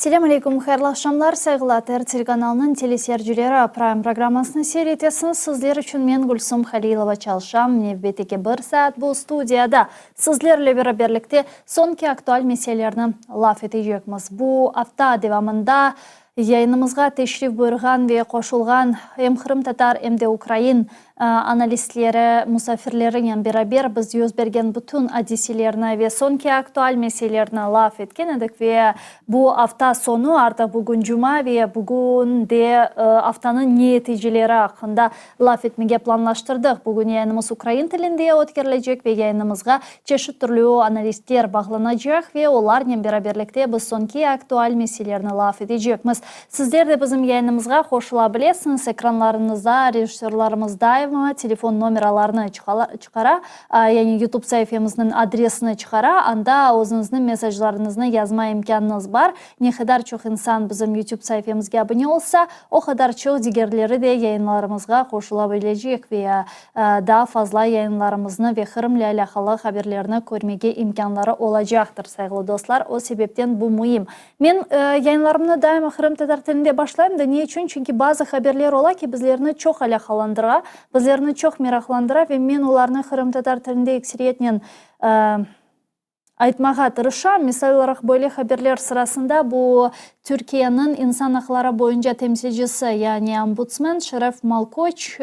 Assalamu alaikum, xayrlı axşamlar, saygılar. Teлеканалының телесерджилері Prime программасını seyretесiniz. Sizler үшін мен Gülsüm Halilova çalışam. Nevbeteki bir saat bu studiyada sizlerle beraberlikte sonki aktual meselelerini laf edecekmiz. Bu hafta devamında yayınımızga teşrif buyurgan ve koşulgan hem Kırım Tatar hem de Ukrayin analistleri, musafirleriyle beraber biz yüz bergen bütün hadiselerini ve sonki aktual meselelerini laf etken edik ve bu hafta sonu artık bugün cuma ve bugün de haftanın neticeleri hakkında laf etmeye planlaştırdık. Bugün yayınımız Ukrayin tilinde ötkerilecek ve yayınımızga çeşit türlü analistler bağlanacak ve onlarla beraberlikte biz sonki aktual meselelerini laf edecekmiz. Sizler de bizim yayınımızga koşulabilirsiniz. Ekranlarınızda, rejissörlerimizde telefon numaralarını çıkara, yani YouTube sayfamızın adresini çıkara, anda o'zingizning mesajlarınızı yazma imkanınız var. Ne kadar çok insan bizim YouTube sayfamızga abone olsa, o kadar çok diğerleri de yayınlarımızga koşulabilecek ve daha fazla yayınlarımızı ve Kırım'la alakalı haberlerini görmeye imkanları olacaktır sevgili dostlar. O sebepten bu mühim. Ben yayınlarımı daima Kırım Tatar tilinde başlayayım da niye için? Çünkü bazı haberler ola ki bizlerini çok alakalandırır, bizlerini çok meraklandırır ve men onlarını Kırım Tatar tilinde ekseriyetle aytmağa tırışam. Misal olarak böyle haberler sırasında bu Türkiye'nin insan hakları boyunca temsilcisi yani ombudsman Şeref Malkoç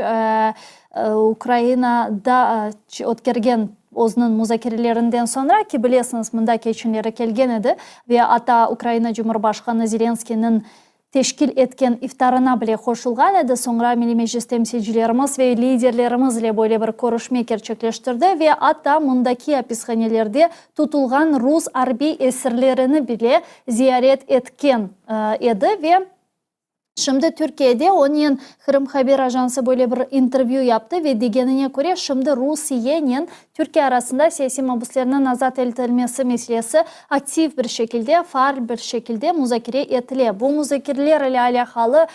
Ukrayna'da ötkergen o'zining muzokaralaridan sonra ki bilesiniz munda kechinlari kelgan edi ve ata Ukrayna Cumhurbaşkanı Zelenskiyning teşkil etken iftarına bile koşulgan edi. Sonra Milli Meclis temsilcilerimiz ve liderlerimizle böyle bir görüşme gerçekleştirdi ve hatta mundaki hapishanelerde tutulgan Rus harbi esirlerini bile ziyaret etken edi ve şimdi Türkiye'de onun Kırım Haber Ajansı böyle bir interview yaptı ve degenine göre şimdi Rusya'nın Türkiye arasında siyasi mahpuslarının azat editilmesi meselesi aktif bir şekilde, faal bir şekilde muzakere etili. Bu muzakerelerle alakalı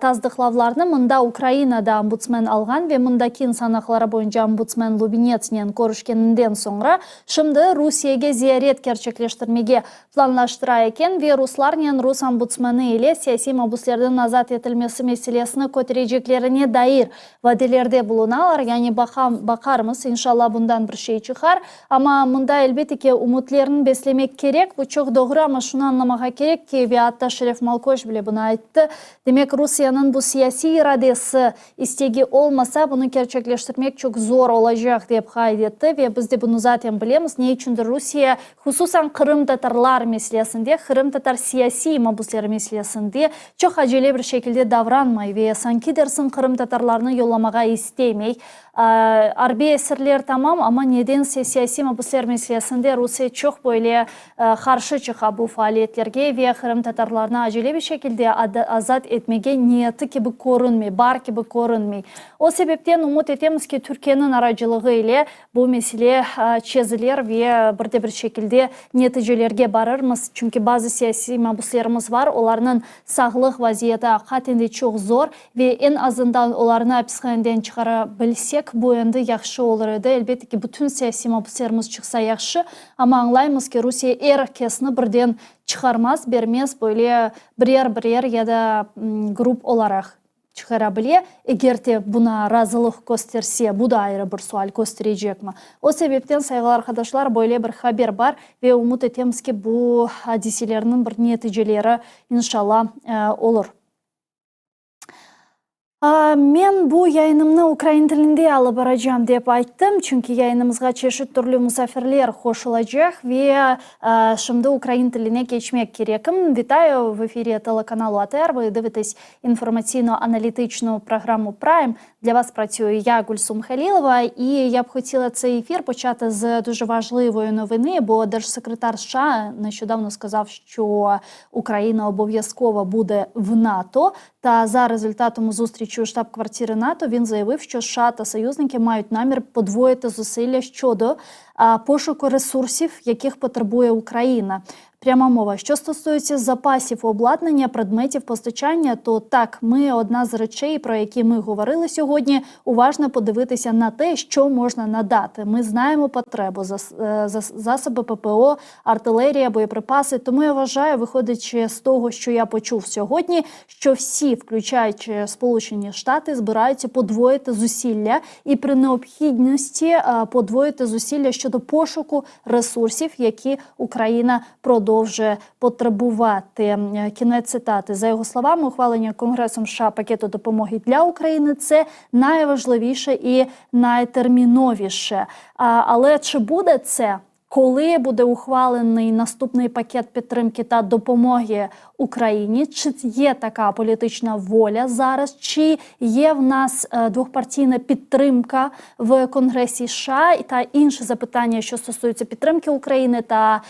tasdiklavlarını mında Ukrayna'da ombudsman algan ve mındaki insan hakları boyunca ombudsman Lubinets'nin görüşkeninden sonra şimdi Rusya'ya ziyaret gerçekleştirmeye planlaştırırken ve Ruslarla Rus ombudsmanı ile siyasi mahpuslardan azat edilmesi meselesini kötüreceklerine dair vadelerde bulunarlar. Yani bakarız inşallah bundan bir şey çıkar. Ama bunda elbette ki umutlarını beslemek gerek. Bu çok doğru ama şunu anlamak gerek ki ve hatta Şeref Malkoç bile bunu ayıttı. Demek Rusya'nın bu siyasi iradesi istegi olmasa bunu gerçekleştirmek çok zor olacak diye kaydetti ve biz de bunu zaten bilemiz. Ne içindir Rusya hususan Kırım Tatarlar meselesinde, Kırım Tatar siyasi mahpuslar meselesinde çok acele bir şekilde davranmay ve sanki dersin Kırım Tatarlarını yollamağa istemey. Harbi esirler tamam ama nedense siyasi mahpuslar meselesinde Rusya çok böyle karşı çıkıyor bu faaliyetlerge ve Kırım Tatarlarını acele bir şekilde azat etmeye niyeti gibi görünmey, bar gibi görünmey. O sebepten umut etemiz ki Türkiye'nin aracılığı ile bu mesele çözülür ve bir şekilde neticelerge barırmız. Çünkü bazı siyasi mahpuslarımız var, onların sağlık vaziyeti hakikaten çok zor ve en azından onlarını hapishaneden çıkarabilsek bu yönde yaxşı olur edi. Elbette ki bütün siyasi mahpuslarımız çıksa yaxşı ama anlayımız ki Rusya herkesini birden çıkarmaz, vermez böyle birer ya da grup olarak çıkarabilir. Eğer de buna razılık gösterse bu da ayrı bir sual gösterecek mi? O sebepten saygılı arkadaşlar böyle bir haber var ve umut etemiz ki bu hadiselerinin bir neticeleri inşallah olur. Men bu yayınımını Ukrayn tilinde alıp baracağım dep ayttım. Çünkü yayınımızga çeşit türlü musafirler koşulacak ve şimdi Ukrayn tiline geçmek gerekim. Вітаю в ефірі телеканалу АТР. Ви дивитесь інформаційно-аналітичну програму Prime. Для вас працюю я, Гульсум Халілова, і я б хотіла цей ефір почати з дуже важливої новини, бо держсекретар США нещодавно сказав, що Україна обов'язково буде в НАТО. Та за результатом зустрічі у штаб-квартири НАТО він заявив, що США та союзники мають намір подвоїти зусилля щодо пошуку ресурсів, яких потребує Україна. Пряма мова. Що стосується запасів обладнання, предметів постачання, то так, одна з речей, про які ми говорили сьогодні, уважно подивитися на те, що можна надати. Ми знаємо потребу, засоби ППО, артилерія, боєприпаси. Тому я вважаю, виходячи з того, що я почув сьогодні, що всі, включаючи Сполучені Штати, збираються подвоїти зусилля і при необхідності подвоїти зусилля щодо пошуку ресурсів, які Україна продовжує потребувати. Кінець цитати. За його словами, ухвалення Конгресом США пакету допомоги для України – це найважливіше і найтерміновіше. Але чи буде це? Коли буде ухвалений наступний пакет підтримки та допомоги Україні? Чи є така політична воля зараз? Чи є в нас двохпартійна підтримка в Конгресі США? Та інші запитання, що стосуються підтримки України та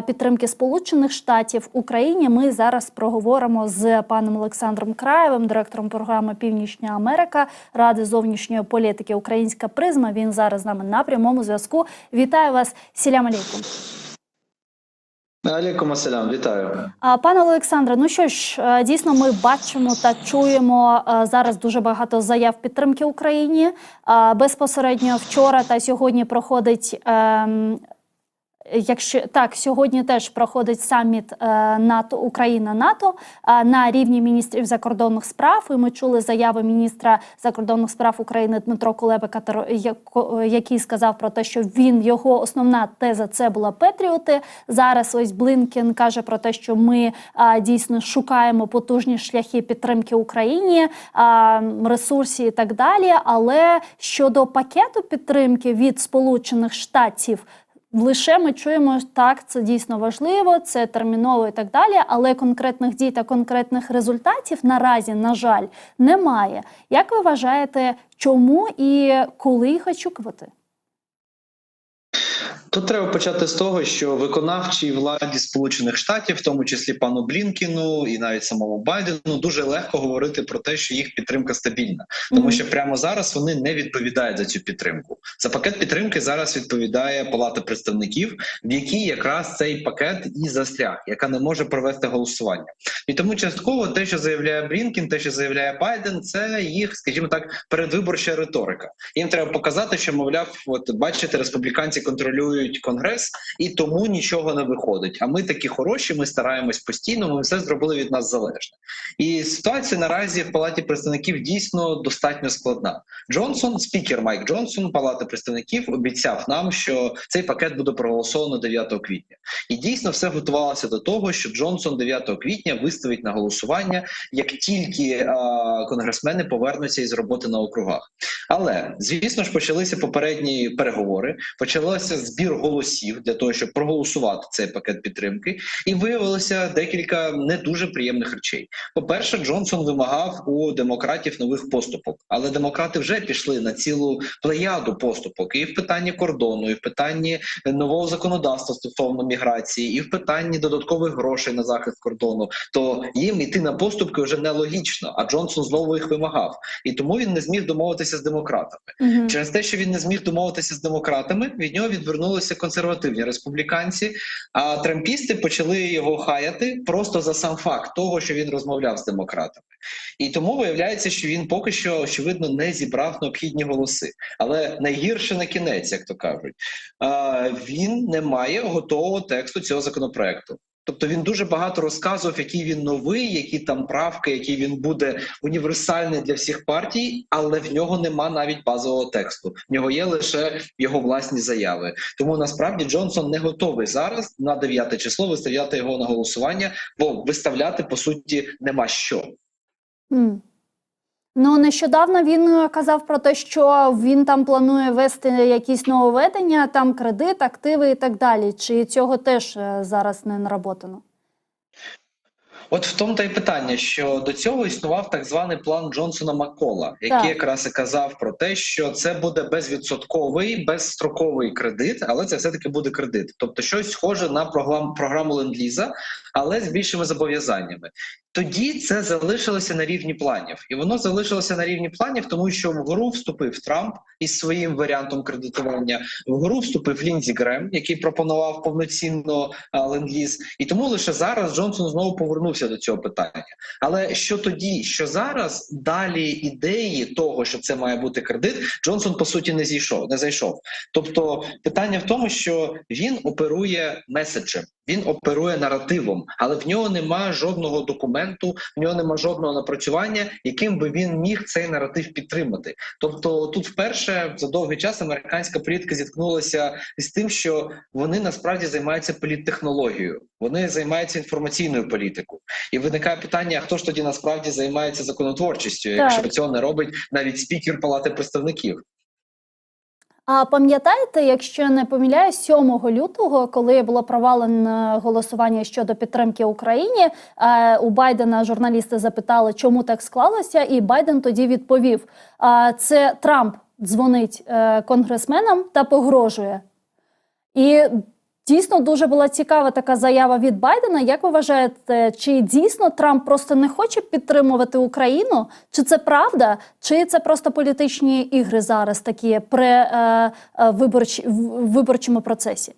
підтримки Сполучених Штатів Україні, ми зараз проговоримо з паном Олександром Краєвим, директором програми «Північна Америка» Ради зовнішньої політики «Українська призма». Він зараз з нами на прямому зв'язку. Вітаю вас, сілям алейкум. Алейкум ассалям, вітаю. Пане Олександре, ну що ж, дійсно ми бачимо та чуємо зараз дуже багато заяв підтримки Україні. Безпосередньо вчора та сьогодні проходить сьогодні теж проходить саміт НАТО, Україна-НАТО на рівні міністрів закордонних справ. І ми чули заяви міністра закордонних справ України Дмитро Кулеби, який сказав про те, що його основна теза – це була патріоти. Зараз ось Блінкен каже про те, що ми дійсно шукаємо потужні шляхи підтримки Україні, ресурсів і так далі. Але щодо пакету підтримки від Сполучених Штатів, лише ми чуємо, так, це дійсно важливо, це терміново і так далі, але конкретних дій та конкретних результатів наразі, на жаль, немає. Як ви вважаєте, чому і коли їх очікувати? Тут треба почати з того, що виконавчій владі Сполучених Штатів, в тому числі пану Блінкену і навіть самому Байдену, дуже легко говорити про те, що їх підтримка стабільна. Тому що прямо зараз вони не відповідають за цю підтримку. За пакет підтримки зараз відповідає Палата представників, в якій якраз цей пакет і застряг, яка не може провести голосування. І тому частково те, що заявляє Блінкен, те, що заявляє Байден, це їх, скажімо так, передвиборча риторика. Їм треба показати, що, мовляв, от бачите, республіканці контролюють Конгрес, і тому нічого не виходить. А ми такі хороші, ми стараємось постійно, ми все зробили від нас залежне. І ситуація наразі в Палаті представників дійсно достатньо складна. Спікер Майк Джонсон Палати представників обіцяв нам, що цей пакет буде проголосовано 9 квітня. І дійсно все готувалося до того, що Джонсон 9 квітня виставить на голосування, як тільки конгресмени повернуться із роботи на округах. Але, звісно ж, почалися попередні переговори, почалося збір голосів для того, щоб проголосувати цей пакет підтримки, і виявилося декілька не дуже приємних речей. По-перше, Джонсон вимагав у демократів нових поступок, але демократи вже пішли на цілу плеяду поступок і в питанні кордону, і в питанні нового законодавства стосовно міграції, і в питанні додаткових грошей на захист кордону. То їм іти на поступки вже нелогічно, а Джонсон знову їх вимагав. І тому він не зміг домовитися з демократами. Через те, що він не зміг домовитися з демократами, від нього відвернулися консервативні республіканці, а трампісти почали його хаяти просто за сам факт того, що він розмовляв з демократами. І тому виявляється, що він поки що, очевидно, не зібрав необхідні голоси. Але найгірше на кінець, як то кажуть. Він не має готового тексту цього законопроекту. Тобто він дуже багато розказував, який він новий, які там правки, який він буде універсальний для всіх партій, але в нього нема навіть базового тексту. В нього є лише його власні заяви. Тому насправді Джонсон не готовий зараз на 9 число виставляти його на голосування, бо виставляти, по суті, нема що. Ну, нещодавно він казав про те, що він там планує вести якісь нововведення, там кредит, активи і так далі. Чи цього теж зараз не нароботано? От в тому та й питання, що до цього існував так званий план Джонсона-Маккола, який якраз і казав про те, що це буде безвідсотковий, безстроковий кредит, але це все-таки буде кредит. Тобто щось схоже на програму Ленд-Ліза, але з більшими зобов'язаннями. тоді це залишилося на рівні планів. І воно залишилося на рівні планів, тому що в гру вступив Трамп із своїм варіантом кредитування, в гру вступив Ліндзі Грем, який пропонував повноцінно ленд-ліз. І тому лише зараз Джонсон знову повернувся до цього питання. Але що тоді, що зараз, далі ідеї того, що це має бути кредит, Джонсон, по суті, не зайшов. Тобто питання в тому, що він оперує меседжем, він оперує наративом, але в нього немає жодного документу, в нього немає жодного напрацювання, яким би він міг цей наратив підтримати. Тобто тут вперше за довгий час американська політика зіткнулася з тим, що вони насправді займаються політтехнологією, вони займаються інформаційною політикою. І виникає питання, а хто ж тоді насправді займається законотворчістю, якщо цього не робить навіть спікер Палати представників? А пам'ятаєте, якщо не помиляюсь, 7 лютого, коли було провалено голосування щодо підтримки Україні, у Байдена журналісти запитали, чому так склалося, і Байден тоді відповів, це Трамп дзвонить конгресменам та погрожує. І дійсно дуже була цікава така заява від Байдена. Як ви вважаєте, чи дійсно Трамп просто не хоче підтримувати Україну? Чи це правда? Чи це просто політичні ігри зараз такі при виборчому процесі?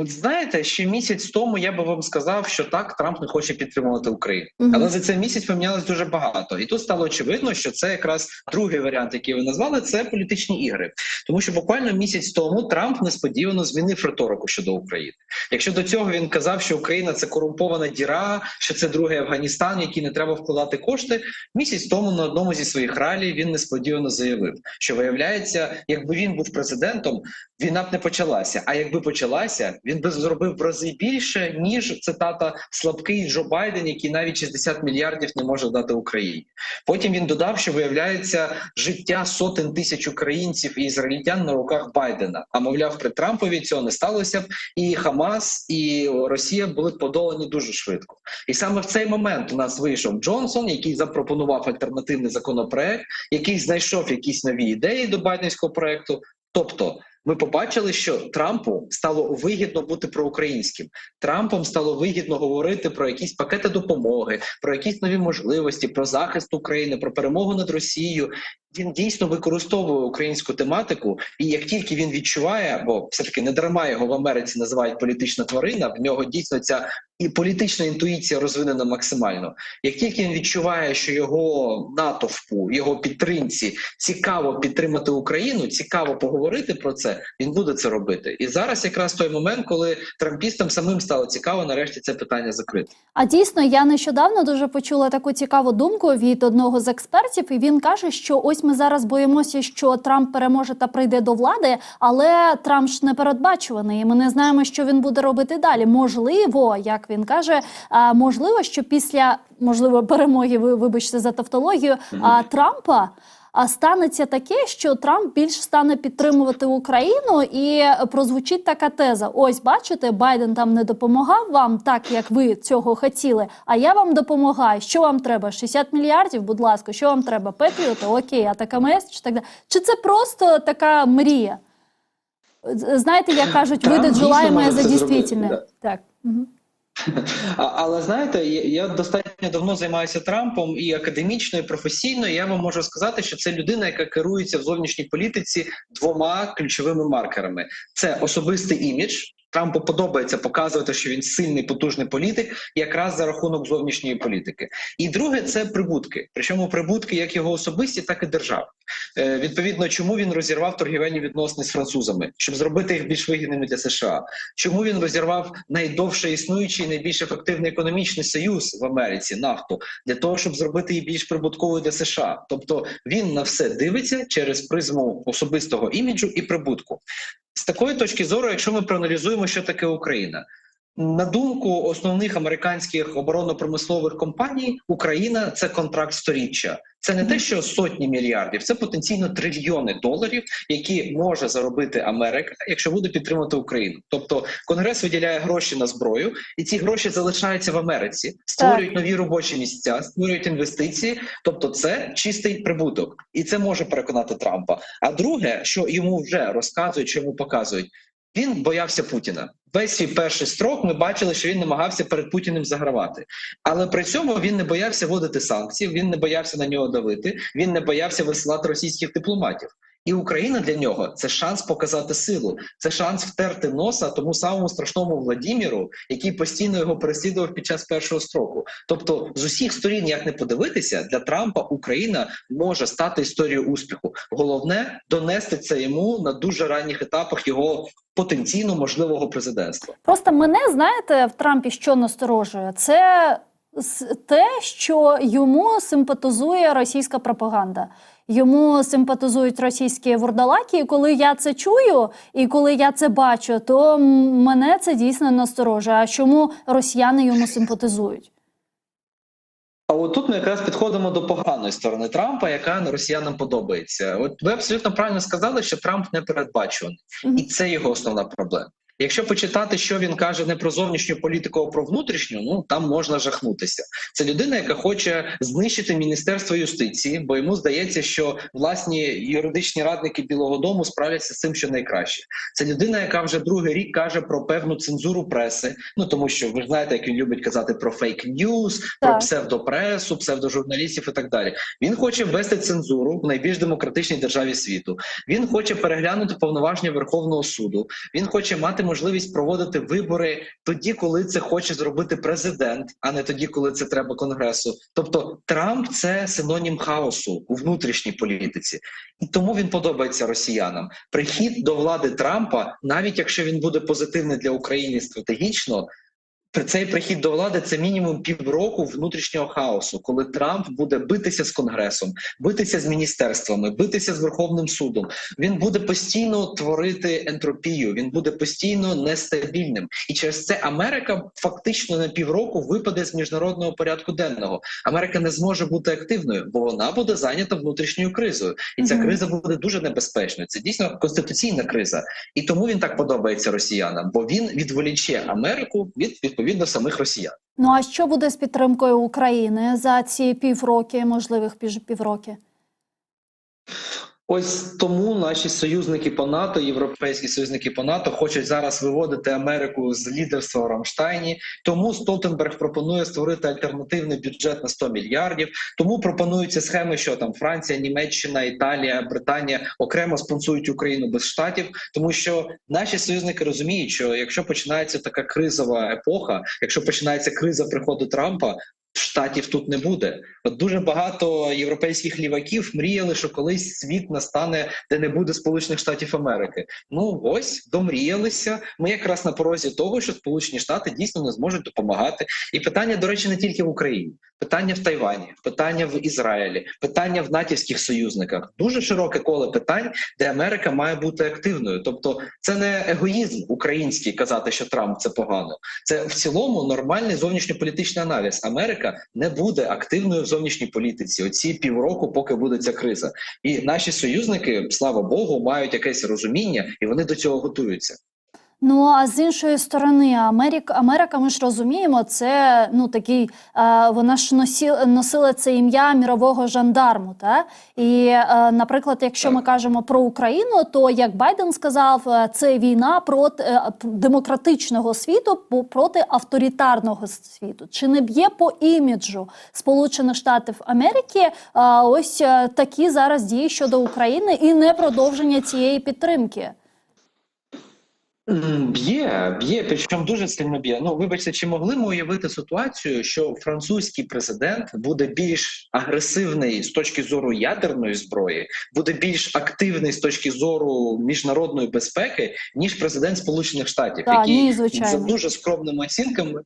Знаєте, ще місяць тому я би вам сказав, що так, Трамп не хоче підтримувати Україну. Але за цей місяць помінялось дуже багато. І тут стало очевидно, що це якраз другий варіант, який ви назвали, це політичні ігри. Тому що буквально місяць тому Трамп несподівано змінив риторику щодо України. Якщо до цього він казав, що Україна – це корумпована діра, що це другий Афганістан, в який не треба вкладати кошти, місяць тому на одному зі своїх ралій він несподівано заявив, що, виявляється, якби він був президентом, війна б не почалася. А якби почалася, він би зробив в рази більше, ніж, цитата, слабкий Джо Байден, який навіть 60 мільярдів не може дати Україні. Потім він додав, що, виявляється, життя сотень тисяч українців і ізраїльтян на руках Байдена. А, мовляв, при Трампові цього не сталося б, і Хамас, і Росія були подолані дуже швидко. І саме в цей момент у нас вийшов Джонсон, який запропонував альтернативний законопроект, який знайшов якісь нові ідеї до байденського проекту. Тобто, ми побачили, що Трампу стало вигідно бути проукраїнським. Трампом стало вигідно говорити про якісь пакети допомоги, про якісь нові можливості, про захист України, про перемогу над Росією. Він дійсно використовує українську тематику, і як тільки він відчуває, бо все-таки не дарма його в Америці називають політична тварина, в нього дійсно ця і політична інтуїція розвинена максимально. Як тільки він відчуває, що його натовпу, його підтримці цікаво підтримати Україну, цікаво поговорити про це, він буде це робити. І зараз якраз той момент, коли трампістам самим стало цікаво нарешті це питання закрити. А дійсно, я нещодавно дуже почула таку цікаву думку від одного з експертів, і він каже, що ось ми зараз боїмося, що Трамп переможе та прийде до влади, але Трамп ж непередбачуваний, і ми не знаємо, що він буде робити далі. Можливо, як він каже, можливо, що після, перемоги, вибачте за тавтологію, Трампа, станеться таке, що Трамп більш стане підтримувати Україну, і прозвучить така теза. Ось, бачите, Байден там не допомагав вам так, як ви цього хотіли, а я вам допомагаю. Що вам треба? 60 мільярдів? Будь ласка, що вам треба? Петріоти? Окей, Атакамс? Чи так далі? Чи це просто така мрія? Знаєте, як кажуть, видать желаемое за дійсне. Так. Але знаєте, я достатньо давно займаюся Трампом і академічно, і професійно. І я вам можу сказати, що це людина, яка керується в зовнішній політиці двома ключовими маркерами. Це особистий імідж. Трампу подобається показувати, що він сильний, потужний політик, якраз за рахунок зовнішньої політики. І друге – це прибутки. Причому прибутки як його особисті, так і державні. Відповідно, чому він розірвав торгівельні відносини з французами? Щоб зробити їх більш вигідними для США. Чому він розірвав найдовше існуючий, найбільш ефективний економічний союз в Америці, нафту, для того, щоб зробити її більш прибутковою для США. Тобто він на все дивиться через призму особистого іміджу і прибутку. З такої точки зору, якщо ми проаналізуємо, що таке Україна, на думку основних американських оборонно-промислових компаній, Україна – це контракт сторіччя. Це не те, що сотні мільярдів, це потенційно трильйони доларів, які може заробити Америка, якщо буде підтримувати Україну. Тобто Конгрес виділяє гроші на зброю, і ці гроші залишаються в Америці, створюють нові робочі місця, створюють інвестиції. Тобто це чистий прибуток. І це може переконати Трампа. А друге, що йому вже розказують, що йому показують, Він боявся Путіна. Весь свій перший строк ми бачили, що він намагався перед Путіним загравати. Але при цьому він не боявся вводити санкції, він не боявся на нього давити, він не боявся висилати російських дипломатів. І Україна для нього – це шанс показати силу, це шанс втерти носа тому самому страшному Владіміру, який постійно його переслідував під час першого строку. Тобто з усіх сторін, як не подивитися, для Трампа Україна може стати історією успіху. Головне – донести це йому на дуже ранніх етапах його потенційно можливого президентства. Просто мене, знаєте, в Трампі що насторожує? Це те, що йому симпатизує російська пропаганда. Йому симпатизують російські вурдалаки, і коли я це чую, і коли я це бачу, то мене це дійсно насторожує. А чому росіяни йому симпатизують? А от тут ми якраз підходимо до поганої сторони Трампа, яка росіянам подобається. От ви абсолютно правильно сказали, що Трамп не передбачуваний. І це його основна проблема. Якщо почитати, що він каже не про зовнішню політику, а про внутрішню, ну там можна жахнутися. Це людина, яка хоче знищити Міністерство юстиції, бо йому здається, що власні юридичні радники Білого дому справляться з цим, що найкраще. Це людина, яка вже другий рік каже про певну цензуру преси, ну тому що ви ж знаєте, як він любить казати про фейк-ньюс, про псевдопресу, псевдожурналістів і так далі. Він хоче ввести цензуру в найбільш демократичній державі світу. Він хоче переглянути повноваження Верховного суду. Він хоче мати можливість проводити вибори тоді, коли це хоче зробити президент, а не тоді, коли це треба Конгресу. Тобто Трамп – це синонім хаосу у внутрішній політиці. І тому він подобається росіянам. Прихід до влади Трампа, навіть якщо він буде позитивний для України стратегічно, цей прихід до влади – це мінімум півроку внутрішнього хаосу, коли Трамп буде битися з Конгресом, битися з міністерствами, битися з Верховним судом. Він буде постійно творити ентропію, він буде постійно нестабільним. І через це Америка фактично на півроку випаде з міжнародного порядку денного. Америка не зможе бути активною, бо вона буде зайнята внутрішньою кризою. І ця криза буде дуже небезпечною. Це дійсно конституційна криза. І тому він так подобається росіянам, бо він відволіче Америку від відповідно самих росіян. Ну а що буде з підтримкою України за ці півроки, можливих півроки? Ось тому наші союзники по НАТО, європейські союзники по НАТО хочуть зараз виводити Америку з лідерства в Рамштайні. Тому Столтенберг пропонує створити альтернативний бюджет на 100 мільярдів. Тому пропонуються схеми, що там Франція, Німеччина, Італія, Британія окремо спонсують Україну без штатів. Тому що наші союзники розуміють, що якщо починається така кризова епоха, якщо починається криза приходу Трампа, штатів тут не буде. От дуже багато європейських ліваків мріяли, що колись світ настане, де не буде Сполучених Штатів Америки. Ну ось, домріялися. Ми якраз на порозі того, що Сполучені Штати дійсно не зможуть допомагати. І питання, до речі, не тільки в Україні. Питання в Тайвані, питання в Ізраїлі, питання в натівських союзниках. Дуже широке коло питань, де Америка має бути активною. Тобто це не егоїзм український казати, що Трамп – це погано. Це в цілому нормальний зовнішньополітичний аналіз. Америка не буде активною в зовнішній політиці оці півроку, поки буде ця криза. І наші союзники, слава Богу, мають якесь розуміння, і вони до цього готуються. Ну, а з іншої сторони, Америка, ми ж розуміємо, це, ну, такий, вона ж носила це ім'я мірового жандарму, та? І, наприклад, якщо ми кажемо про Україну, то, як Байден сказав, це війна проти демократичного світу, проти авторитарного світу. Чи не б'є по іміджу Сполучених Штатів Америки ось такі зараз дії щодо України і не продовження цієї підтримки? Б'є, причому дуже сильно б'є. Ну, вибачте, чи могли ми уявити ситуацію, що французький президент буде більш агресивний з точки зору ядерної зброї, буде більш активний з точки зору міжнародної безпеки, ніж президент Сполучених Штатів, який за дуже скромними оцінками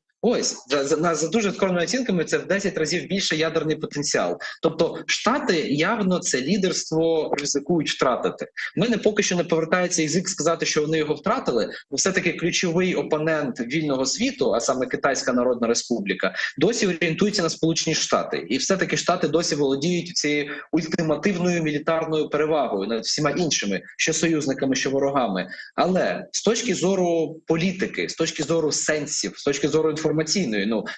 за дуже скромними оцінками це в 10 разів більше ядерний потенціал. Тобто Штати явно це лідерство ризикують втратити. В мене поки що не повертається язик сказати, що вони його втратили, бо все-таки ключовий опонент вільного світу, а саме Китайська Народна Республіка, досі орієнтується на Сполучені Штати. І все-таки Штати досі володіють цією ультимативною мілітарною перевагою над всіма іншими, що союзниками, що ворогами. Але з точки зору політики, з точки зору сенсів, з точки зору інформаційної,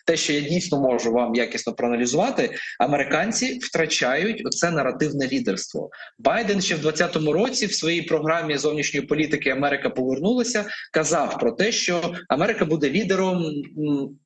те, що я дійсно можу вам якісно проаналізувати, американці втрачають оце наративне лідерство. Байден ще в 2020 році в своїй програмі зовнішньої політики «Америка повернулася» відбувався, казав про те, що Америка буде лідером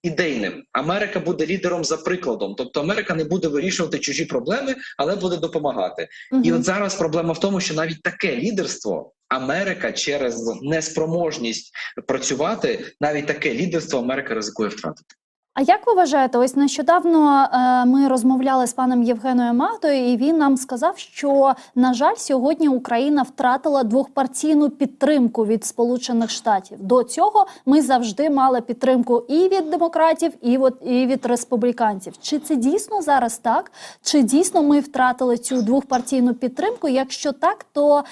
ідейним, Америка буде лідером за прикладом, тобто Америка не буде вирішувати чужі проблеми, але буде допомагати. І от зараз проблема в тому, що навіть таке лідерство Америка через неспроможність працювати, навіть таке лідерство Америка ризикує втратити. А як ви вважаєте, ось нещодавно ми розмовляли з паном Євгеном Матою, і він нам сказав, що, на жаль, сьогодні Україна втратила двохпартійну підтримку від Сполучених Штатів. До цього ми завжди мали підтримку і від демократів, і від республіканців. Чи це дійсно зараз так? Чи дійсно ми втратили цю двохпартійну підтримку? Якщо так, то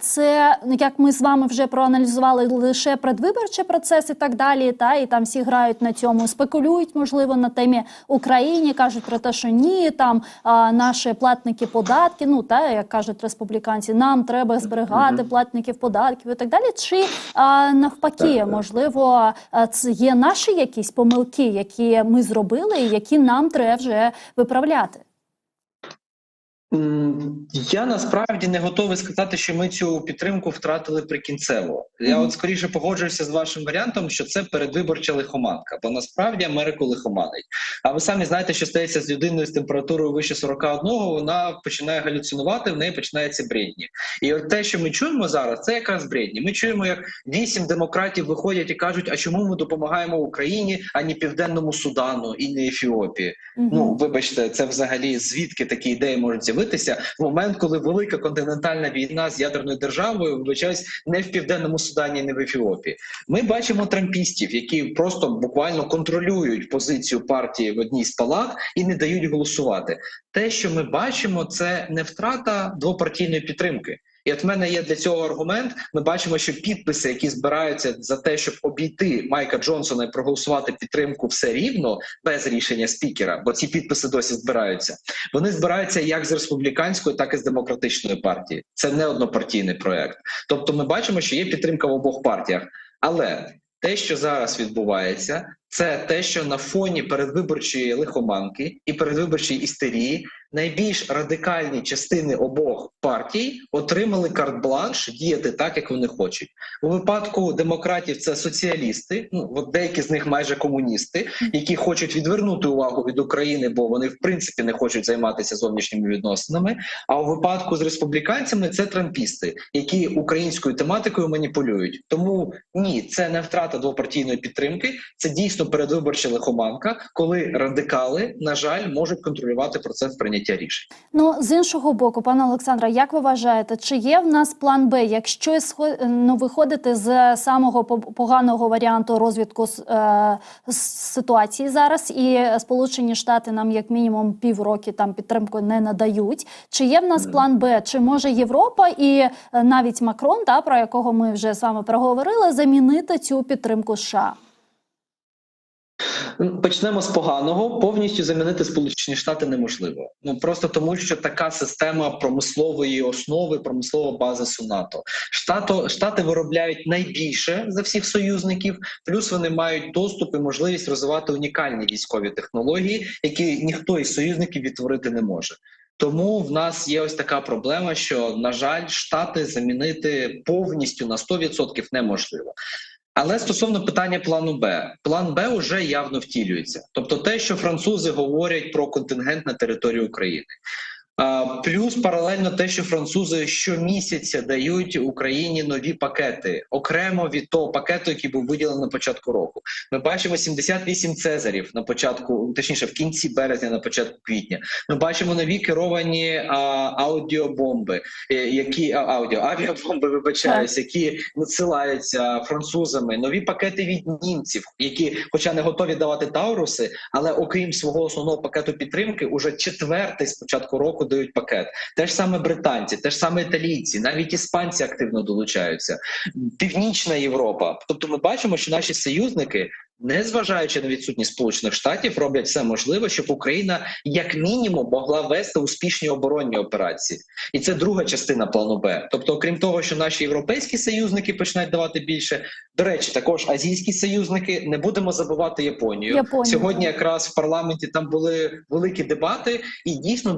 це, як ми з вами вже проаналізували, лише предвиборчий процес і так далі, і там всі грають на цьому, спекулюють, можливо, на темі Україні, кажуть про те, що ні, там наші платники податки, як кажуть республіканці, нам треба зберігати платників податків і так далі. Чи навпаки, можливо, це є наші якісь помилки, які ми зробили і які нам треба вже виправляти? Я насправді не готовий сказати, що ми цю підтримку втратили прикінцево. Я от скоріше погоджуюся з вашим варіантом, що це передвиборча лихоманка, бо насправді Америку лихоманить. А ви самі знаєте, що стається з людиною з температурою вище 41, вона починає галюцинувати, в неї починаються бредні. І от те, що ми чуємо зараз, це якраз бредні. Ми чуємо, як 8 демократів виходять і кажуть, а чому ми допомагаємо Україні, а не Південному Судану і не Ефіопії. Вибачте, це взагалі звідки такі ідеї можуть з'явитися в момент, коли велика континентальна війна з ядерною державою, вибачаюсь, не в Південному Судані, не в Ефіопії. Ми бачимо трампістів, які просто буквально контролюють позицію партії в одній з палат і не дають голосувати. Те, що ми бачимо, це не втрата двопартійної підтримки. І от в мене є для цього аргумент. Ми бачимо, що підписи, які збираються за те, щоб обійти Майка Джонсона і проголосувати підтримку все рівно, без рішення спікера, бо ці підписи досі збираються, вони збираються як з республіканської, так і з демократичної партії. Це не однопартійний проект. Тобто ми бачимо, що є підтримка в обох партіях. Але те, що зараз відбувається, це те, що на фоні передвиборчої лихоманки і передвиборчої істерії найбільш радикальні частини обох партій отримали карт-бланш діяти так, як вони хочуть. У випадку демократів це соціалісти, от деякі з них майже комуністи, які хочуть відвернути увагу від України, бо вони в принципі не хочуть займатися зовнішніми відносинами. А у випадку з республіканцями це трампісти, які українською тематикою маніпулюють. Тому ні, це не втрата двопартійної підтримки, це дійсно передвиборча лихоманка, коли радикали, на жаль, можуть контролювати процес прийняття рішень. З іншого боку, пане Олександре, як ви вважаєте, чи є в нас план Б, якщо виходити з самого поганого варіанту розвитку ситуації зараз, і Сполучені Штати нам як мінімум півроку там підтримку не надають, чи є в нас план Б, чи може Європа і навіть Макрон, про якого ми вже з вами проговорили, замінити цю підтримку США? Почнемо з поганого. Повністю замінити Сполучені Штати неможливо. Просто тому, що така система промислової основи, промислового базису НАТО. Штати виробляють найбільше за всіх союзників, плюс вони мають доступ і можливість розвивати унікальні військові технології, які ніхто із союзників відтворити не може. Тому в нас є ось така проблема, що, на жаль, Штати замінити повністю на 100% неможливо. Але стосовно питання плану Б. План Б уже явно втілюється. Тобто те, що французи говорять про контингент на території України. Плюс паралельно те, що французи щомісяця дають Україні нові пакети, окремо від того пакету, який був виділений на початку року. Ми бачимо 78 цезарів на початку, точніше в кінці березня, на початку квітня. Ми бачимо нові керовані авіабомби, які надсилаються французами, нові пакети від німців, які, хоча не готові давати Тауруси, але окрім свого основного пакету підтримки, уже четвертий з початку року дають пакет. Те ж саме британці, те ж саме італійці, навіть іспанці активно долучаються. Північна Європа. Тобто ми бачимо, що наші союзники незважаючи на відсутність Сполучених Штатів, роблять все можливе, щоб Україна як мінімум могла вести успішні оборонні операції. І це друга частина плану Б. Тобто, окрім того, що наші європейські союзники починають давати більше, до речі, також азійські союзники, не будемо забувати Японію. Сьогодні якраз в парламенті там були великі дебати, і дійсно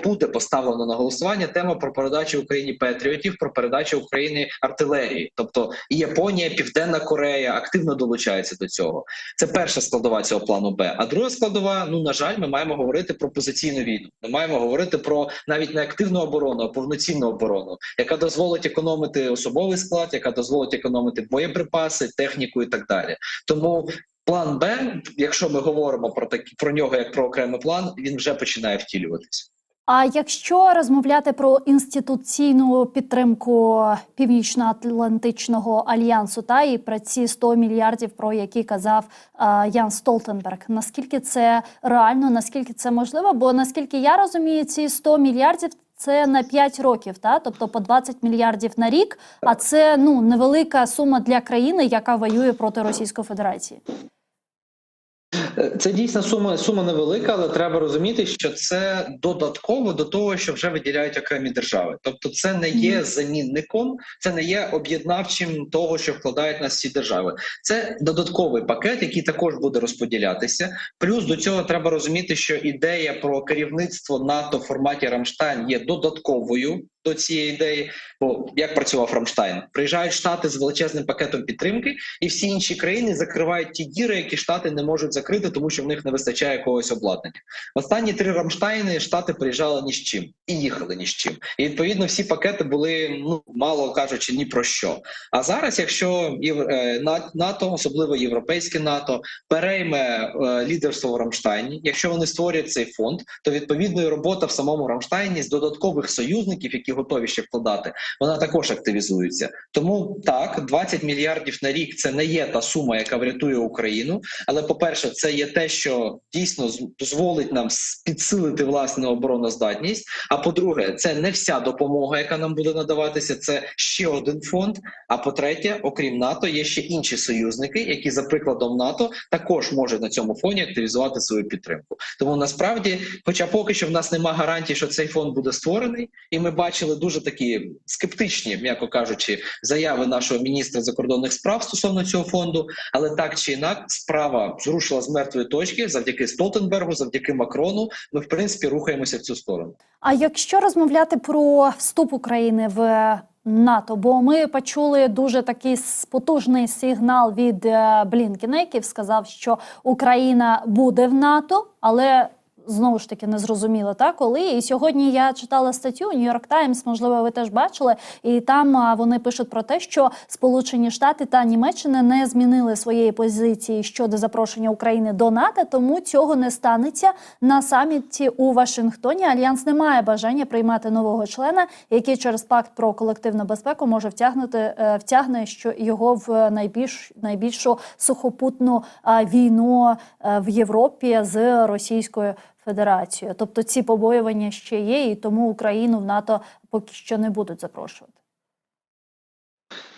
буде поставлено на голосування тема про передачу Україні патріотів, про передачу Україні артилерії. Тобто і Японія, Південна Корея активно долучаються до цього. Це перша складова цього плану Б. А друга складова, на жаль, ми маємо говорити про позиційну війну. Ми маємо говорити про навіть не активну оборону, а повноцінну оборону, яка дозволить економити особовий склад, яка дозволить економити боєприпаси, техніку і так далі. Тому план Б, якщо ми говоримо про нього як про окремий план, він вже починає втілюватися. А якщо розмовляти про інституційну підтримку Північно-Атлантичного альянсу і про ці 100 мільярдів, про які казав Ян Столтенберг, наскільки це реально, наскільки це можливо? Бо, наскільки я розумію, ці 100 мільярдів – це на 5 років, тобто по 20 мільярдів на рік, а це невелика сума для країни, яка воює проти Російської Федерації. Це дійсно сума невелика, але треба розуміти, що це додатково до того, що вже виділяють окремі держави. Тобто це не є замінником, це не є об'єднавчим того, що вкладають нас ці держави. Це додатковий пакет, який також буде розподілятися. Плюс до цього треба розуміти, що ідея про керівництво НАТО в форматі Рамштайн є додатковою до цієї ідеї. Бо як працював Рамштайн? Приїжджають Штати з величезним пакетом підтримки, і всі інші країни закривають ті діри, які Штати не можуть закрити, тому що в них не вистачає якогось обладнання. В останні 3 Рамштайни Штати приїжджали ні з чим і їхали ні з чим. І відповідно всі пакети були, мало кажучи, ні про що. А зараз, якщо НАТО, особливо європейське НАТО, перейме лідерство в Рамштайні, якщо вони створять цей фонд, то відповідно і робота в самому Рамштайні з додаткових союзників, які готові ще вкладати, вона також активізується. Тому так, 20 мільярдів на рік – це не є та сума, яка врятує Україну, але, по-перше, це є те, що дійсно дозволить нам підсилити власну обороноздатність, а по-друге, це не вся допомога, яка нам буде надаватися, це ще один фонд, а по-третє, окрім НАТО, є ще інші союзники, які за прикладом НАТО також можуть на цьому фоні активізувати свою підтримку. Тому насправді, хоча поки що в нас нема гарантій, що цей фонд буде створений, і ми бачили дуже такі скептичні, м'яко кажучи, заяви нашого міністра закордонних справ стосовно цього фонду, але так чи інак справа зрушила з мертвої точки завдяки Столтенбергу, завдяки Макрону. Ми, в принципі, рухаємося в цю сторону. А якщо розмовляти про вступ України в НАТО, бо ми почули дуже такий потужний сигнал від Блінкена, який сказав, що Україна буде в НАТО, але знову ж таки не зрозуміло, коли. І сьогодні я читала статтю Нью-Йорк Таймс, можливо, ви теж бачили, і там вони пишуть про те, що Сполучені Штати та Німеччина не змінили своєї позиції щодо запрошення України до НАТО, тому цього не станеться на саміті у Вашингтоні. Альянс не має бажання приймати нового члена, який через пакт про колективну безпеку може втягне його в найбільшу сухопутну війну в Європі з Російською Федерацією. Тобто ці побоювання ще є, і тому Україну в НАТО поки що не будуть запрошувати.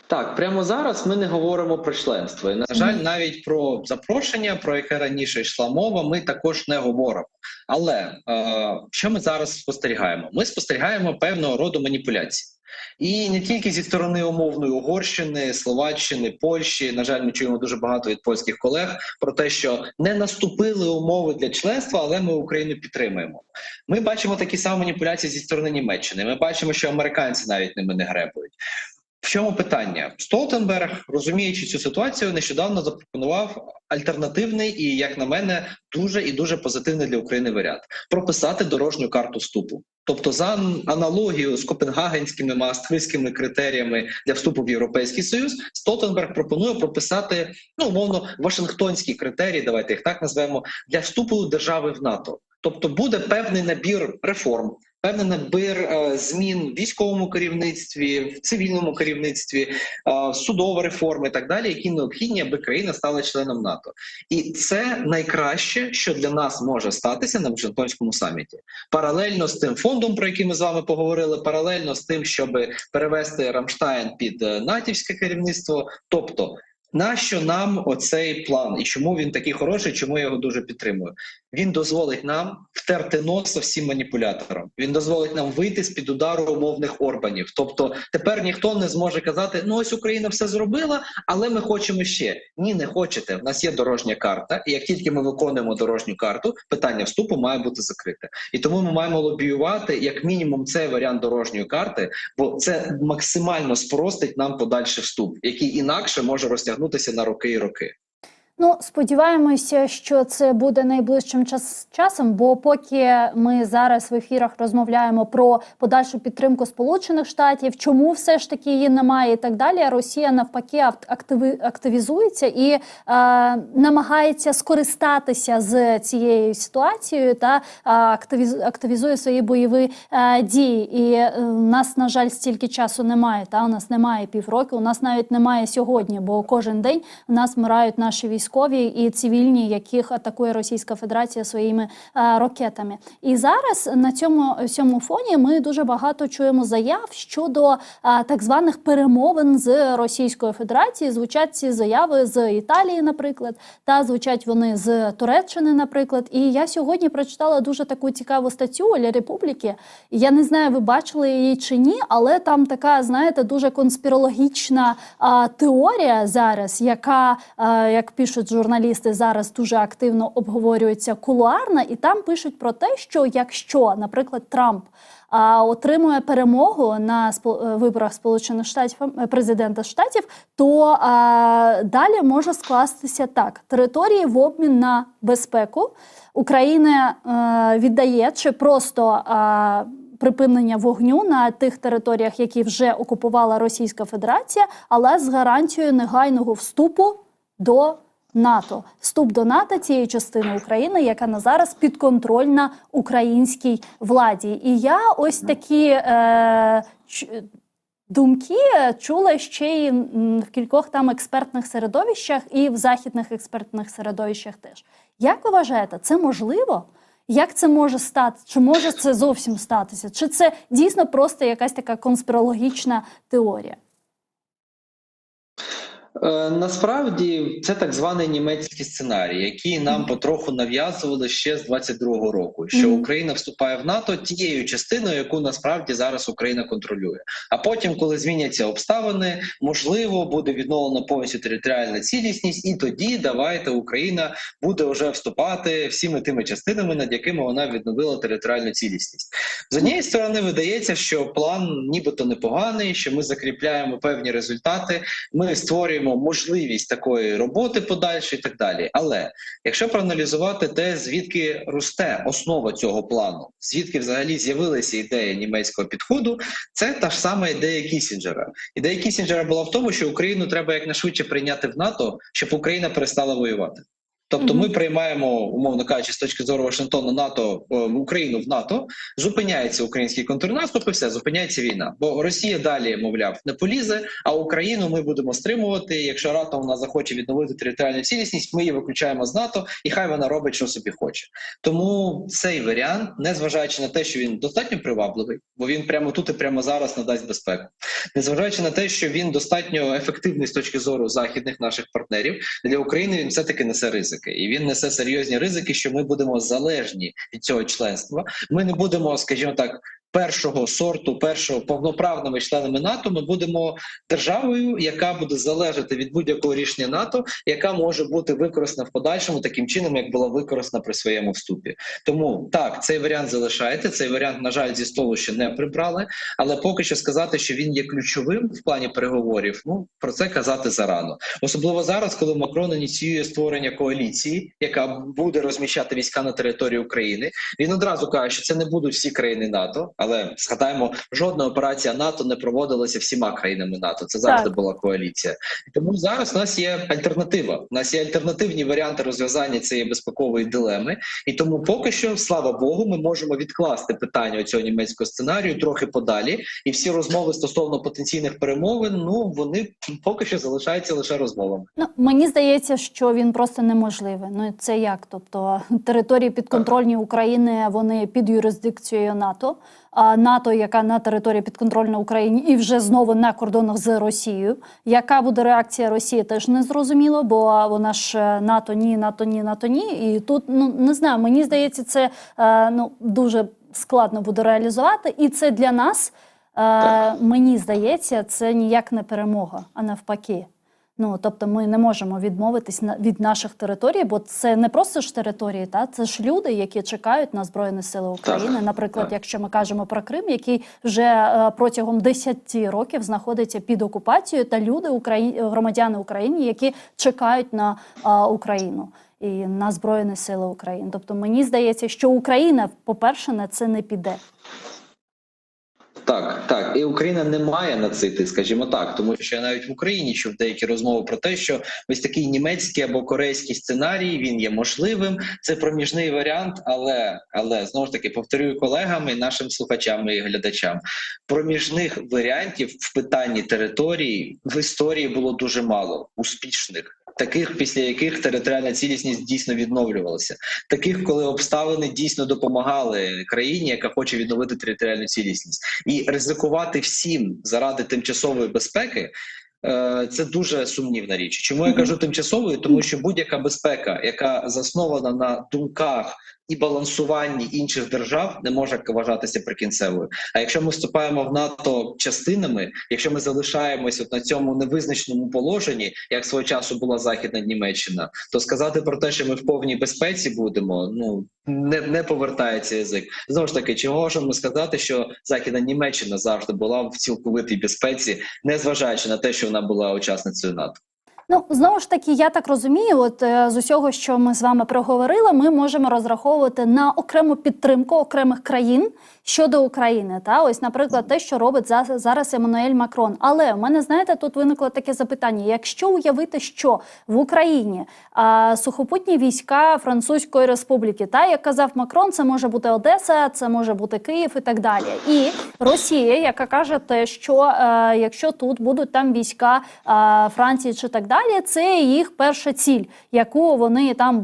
Так, прямо зараз ми не говоримо про членство. І, на жаль, навіть про запрошення, про яке раніше йшла мова, ми також не говоримо. Але що ми зараз спостерігаємо? Ми спостерігаємо певного роду маніпуляції. І не тільки зі сторони умовної Угорщини, Словаччини, Польщі. На жаль, ми чуємо дуже багато від польських колег про те, що не наступили умови для членства, але ми Україну підтримуємо. Ми бачимо такі самі маніпуляції зі сторони Німеччини. Ми бачимо, що американці навіть ними не гребують. В чому питання? Столтенберг, розуміючи цю ситуацію, нещодавно запропонував альтернативний і, як на мене, дуже і дуже позитивний для України варіант – прописати дорожню карту вступу. Тобто за аналогію з копенгагенськими, маастрихтськими критеріями для вступу в Європейський Союз, Столтенберг пропонує прописати, умовно, вашингтонські критерії, давайте їх так назвемо, для вступу держави в НАТО. Тобто буде певний набір реформ, певний набір змін в військовому керівництві, в цивільному керівництві, судова реформа і так далі, які необхідні, аби країна стала членом НАТО. І це найкраще, що для нас може статися на Вашингтонському саміті. Паралельно з тим фондом, про який ми з вами поговорили, паралельно з тим, щоб перевести Рамштайн під натівське керівництво, тобто Нащо нам оцей план? І чому він такий хороший, чому я його дуже підтримую? Він дозволить нам втерти носа всім маніпуляторам. Він дозволить нам вийти з-під удару умовних Орбанів. Тобто тепер ніхто не зможе казати, ну ось Україна все зробила, але ми хочемо ще. Ні, не хочете. В нас є дорожня карта, і як тільки ми виконуємо дорожню карту, питання вступу має бути закрите. І тому ми маємо лобіювати як мінімум цей варіант дорожньої карти, бо це максимально спростить нам подальший вступ, який інакше може розтягнутися на роки і роки. Ну, сподіваємося, що це буде найближчим часом, бо поки ми зараз в ефірах розмовляємо про подальшу підтримку Сполучених Штатів, чому все ж таки її немає і так далі, Росія навпаки активізується і намагається скористатися з цією ситуацією та активізує свої бойові дії. І у нас, на жаль, стільки часу немає, у нас немає півроку, у нас навіть немає сьогодні, бо кожен день у нас вмирають наші військові і цивільні, яких атакує Російська Федерація своїми ракетами. І зараз на цьому фоні ми дуже багато чуємо заяв щодо так званих перемовин з Російською Федерацією. Звучать ці заяви з Італії, наприклад, та звучать вони з Туреччини, наприклад. І я сьогодні прочитала дуже таку цікаву статтю «Ля Републіки». Я не знаю, ви бачили її чи ні, але там така, знаєте, дуже конспірологічна теорія зараз, яка, як пишуть журналісти, зараз дуже активно обговорюється кулуарно, і там пишуть про те, що якщо, наприклад, Трамп отримує перемогу на виборах Сполучених Штатів, президента Штатів, то далі може скластися так. Території в обмін на безпеку Україна віддає, чи просто припинення вогню на тих територіях, які вже окупувала Російська Федерація, але з гарантією негайного вступу до НАТО. Вступ до НАТО тієї частини України, яка на зараз підконтрольна українській владі. І я ось такі думки чула ще й в кількох там експертних середовищах і в західних експертних середовищах теж. Як ви вважаєте, це можливо? Як це може стати? Чи може це зовсім статися? Чи це дійсно просто якась така конспірологічна теорія? Насправді це так званий німецький сценарій, який нам потроху нав'язували ще з 22-го року, що Україна вступає в НАТО тією частиною, яку насправді зараз Україна контролює. А потім, коли зміняться обставини, можливо, буде відновлена повністю територіальна цілісність, і тоді давайте Україна буде вже вступати всіми тими частинами, над якими вона відновила територіальну цілісність. З однієї сторони, видається, що план нібито непоганий, що ми закріпляємо певні результати, ми створюємо можливість такої роботи подальшої і так далі. Але якщо проаналізувати те, звідки росте основа цього плану, звідки взагалі з'явилася ідея німецького підходу, це та ж сама ідея Кіссінджера. Ідея Кіссінджера була в тому, що Україну треба якнайшвидше прийняти в НАТО, щоб Україна перестала воювати. Тобто ми приймаємо, умовно кажучи, з точки зору Вашингтону, НАТО, Україну в НАТО, зупиняється український контрнаступ і все, зупиняється війна. Бо Росія далі, мовляв, не полізе, а Україну ми будемо стримувати. Якщо раптом вона захоче відновити територіальну цілісність, ми її виключаємо з НАТО, і хай вона робить, що собі хоче. Тому цей варіант, незважаючи на те, що він достатньо привабливий, бо він прямо тут і прямо зараз надасть безпеку, незважаючи на те, що він достатньо ефективний з точки зору західних наших партнерів, для України він все-таки несе ризик. І він несе серйозні ризики, що ми будемо залежні від цього членства. Ми не будемо, скажімо так, першого сорту, повноправними членами НАТО, ми будемо державою, яка буде залежати від будь-якого рішення НАТО, яка може бути використана в подальшому таким чином, як була використана при своєму вступі. Тому так, цей варіант залишається, цей варіант, на жаль, зі столу ще не прибрали, але поки що сказати, що він є ключовим в плані переговорів, ну, про це казати зарано. Особливо зараз, коли Макрон ініціює створення коаліції, яка буде розміщати війська на території України. Він одразу каже, що це не будуть всі країни НАТО, але згадаємо, жодна операція НАТО не проводилася всіма країнами НАТО. Це завжди була коаліція. Тому зараз у нас є альтернатива. У нас є альтернативні варіанти розв'язання цієї безпекової дилеми. І тому поки що, слава Богу, ми можемо відкласти питання цього німецького сценарію трохи подалі. І всі розмови стосовно потенційних перемовин, ну, вони поки що залишаються лише розмовами. Ну, мені здається, що він просто неможливий. Ну, це як? Тобто території підконтрольні України, вони під юрисдикцією НАТО. НАТО, яка на території підконтрольна Україні, і вже знову на кордонах з Росією. Яка буде реакція Росії, теж не зрозуміло, бо вона ж НАТО ні, НАТО ні, НАТО ні. І тут, не знаю, мені здається, це дуже складно буде реалізувати. І це для нас, мені здається, це ніяк не перемога, а навпаки. Тобто ми не можемо відмовитись від наших територій, бо це не просто ж території, це ж люди, які чекають на Збройні Сили України. Наприклад, якщо ми кажемо про Крим, який вже протягом 10 років знаходиться під окупацією, та люди, громадяни України, які чекають на Україну і на Збройні Сили України. Тобто мені здається, що Україна, по-перше, на це не піде. Так. І Україна не має на це йти, скажімо так, тому що я навіть в Україні чув деякі розмови про те, що ось такий німецький або корейський сценарій, він є можливим, це проміжний варіант, але знову ж таки, повторюю колегам і нашим слухачам і глядачам, проміжних варіантів в питанні території в історії було дуже мало, успішних. Таких, після яких територіальна цілісність дійсно відновлювалася. Таких, коли обставини дійсно допомагали країні, яка хоче відновити територіальну цілісність. І ризикувати всім заради тимчасової безпеки – це дуже сумнівна річ. Чому я кажу тимчасовою? Тому що будь-яка безпека, яка заснована на думках і балансуванні інших держав, не може вважатися прикінцевою. А якщо ми вступаємо в НАТО частинами, якщо ми залишаємось на цьому невизначеному положенні, як свого часу була Західна Німеччина, то сказати про те, що ми в повній безпеці будемо, не повертається язик. Знову ж таки, чи можемо сказати, що Західна Німеччина завжди була в цілковитій безпеці, незважаючи на те, що вона була учасницею НАТО? Знову ж таки, я так розумію, з усього, що ми з вами проговорили, ми можемо розраховувати на окрему підтримку окремих країн щодо України. Ось, наприклад, те, що робить зараз Еммануель Макрон. Але в мене, знаєте, тут виникло таке запитання. Якщо уявити, що в Україні сухопутні війська Французької Республіки, як казав Макрон, це може бути Одеса, це може бути Київ і так далі. І Росія, яка каже те, що якщо тут будуть там війська Франції чи так далі, це їх перша ціль, яку вони там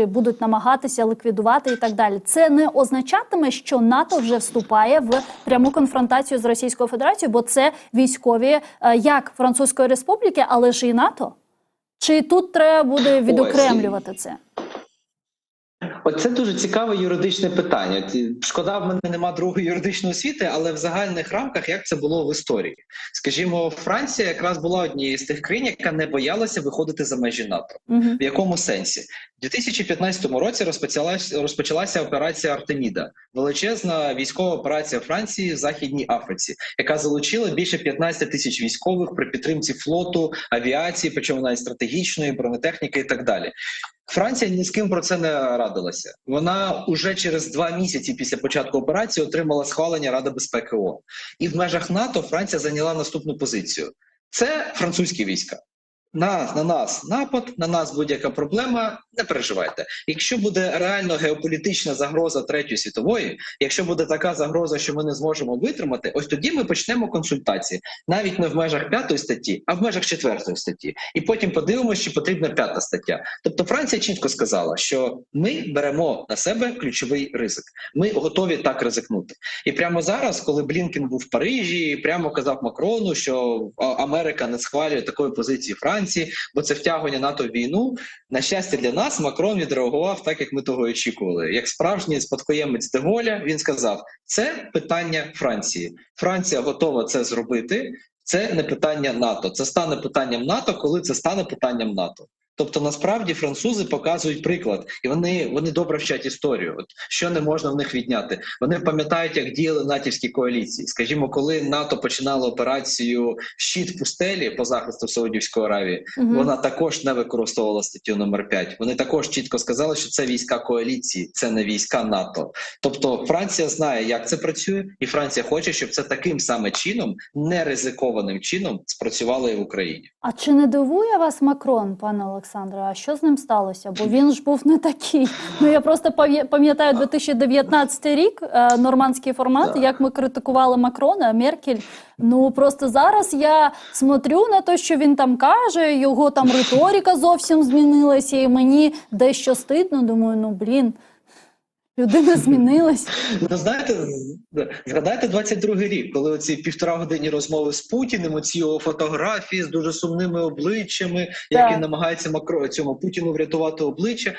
будуть намагатися ліквідувати і так далі. Це не означатиме, що НАТО вже вступає в пряму конфронтацію з Російською Федерацією, бо це військові як Французької Республіки, але ж і НАТО? Чи тут треба буде відокремлювати це? Оце дуже цікаве юридичне питання. Шкода, в мене нема другої юридичної освіти, але в загальних рамках як це було в історії. Скажімо, Франція якраз була однією з тих країн, яка не боялася виходити за межі НАТО. В якому сенсі? У 2015 році розпочалася операція Артеміда, величезна військова операція Франції в Західній Африці, яка залучила більше 15 тисяч військових при підтримці флоту, авіації, причому навіть стратегічної, бронетехніки і так далі. Франція ні з ким про це не радилася. Вона уже через 2 місяці після початку операції отримала схвалення Ради безпеки ООН. І в межах НАТО Франція зайняла наступну позицію. Це французькі війська. На нас напад, на нас будь-яка проблема, не переживайте. Якщо буде реально геополітична загроза Третьої світової, якщо буде така загроза, що ми не зможемо витримати, ось тоді ми почнемо консультації. Навіть не в межах 5 статті, а в межах 4 статті. І потім подивимося, чи потрібна 5 стаття. Тобто Франція чітко сказала, що ми беремо на себе ключовий ризик. Ми готові так ризикнути. І прямо зараз, коли Блінкен був в Парижі, прямо казав Макрону, що Америка не схвалює такої позиції Франції, бо це втягування НАТО в війну. На щастя для нас, Макрон відреагував так, як ми того очікували. Як справжній спадкоємець де Голля, він сказав, це питання Франції. Франція готова це зробити, це не питання НАТО. Це стане питанням НАТО, коли це стане питанням НАТО. Тобто, насправді, французи показують приклад, і вони добре вчать історію. От що не можна в них відняти. Вони пам'ятають, як діяли натівські коаліції. Скажімо, коли НАТО починало операцію «Щит пустелі» по захисту Саудівської Аравії, вона також не використовувала статтю номер 5. Вони також чітко сказали, що це війська коаліції, це не війська НАТО. Тобто Франція знає, як це працює, і Франція хоче, щоб це таким саме чином, неризикованим чином, спрацювало і в Україні. А чи не дивує вас Макрон, пане Олександре? А що з ним сталося? Бо він ж був не такий. Я просто пам'ятаю 2019 рік, нормандський формат, як ми критикували Макрона, Меркель. Просто зараз я смотрю на те, що він там каже, його там риторика зовсім змінилася, і мені дещо стидно. Думаю, Людина змінилась. Ну, знаєте, згадайте 22-й рік, коли оці 1,5 години розмови з Путіним, оці його фотографії з дуже сумними обличчями, як він намагається цьому Путіну врятувати обличчя.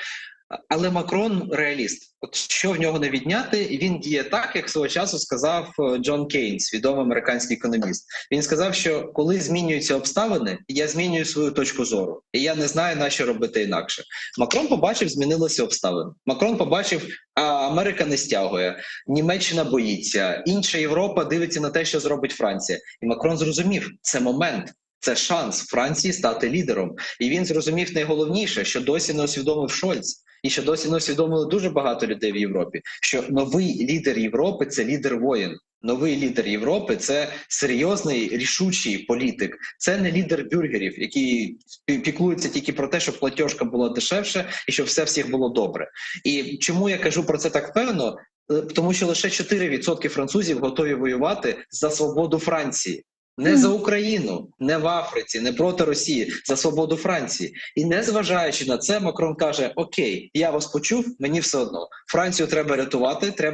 Але Макрон реаліст. От що в нього не відняти, він діє так, як свого часу сказав Джон Кейнс, відомий американський економіст. Він сказав, що коли змінюються обставини, я змінюю свою точку зору. І я не знаю, на що робити інакше. Макрон побачив, змінилися обставини. Макрон побачив, Америка не стягує, Німеччина боїться, інша Європа дивиться на те, що зробить Франція. І Макрон зрозумів, це момент. Це шанс Франції стати лідером. І він зрозумів найголовніше, що досі не усвідомив Шольц. І що досі не усвідомили дуже багато людей в Європі, що новий лідер Європи – це лідер воїн. Новий лідер Європи – це серйозний, рішучий політик. Це не лідер бюргерів, які піклуються тільки про те, щоб платіжка була дешевше і щоб все всіх було добре. І чому я кажу про це так певно? Тому що лише 4% французів готові воювати за свободу Франції. Не за Україну, не в Африці, не проти Росії, за свободу Франції. І незважаючи на це, Макрон каже, окей, я вас почув, мені все одно. Францію треба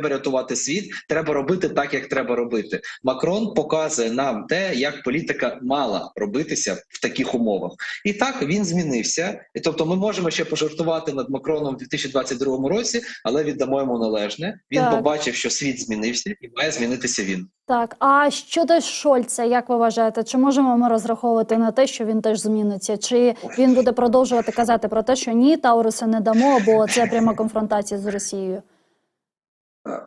рятувати світ, треба робити так, як треба робити. Макрон показує нам те, як політика мала робитися в таких умовах. І так, він змінився. І, тобто ми можемо ще пожартувати над Макроном в 2022 році, але віддамо йому належне. Він побачив, що світ змінився і має змінитися він. Так, а щодо Шольца, як ви вважаєте, чи можемо ми розраховувати на те, що він теж зміниться? Чи він буде продовжувати казати про те, що ні, Тауруса не дамо, бо це пряма конфронтація з Росією?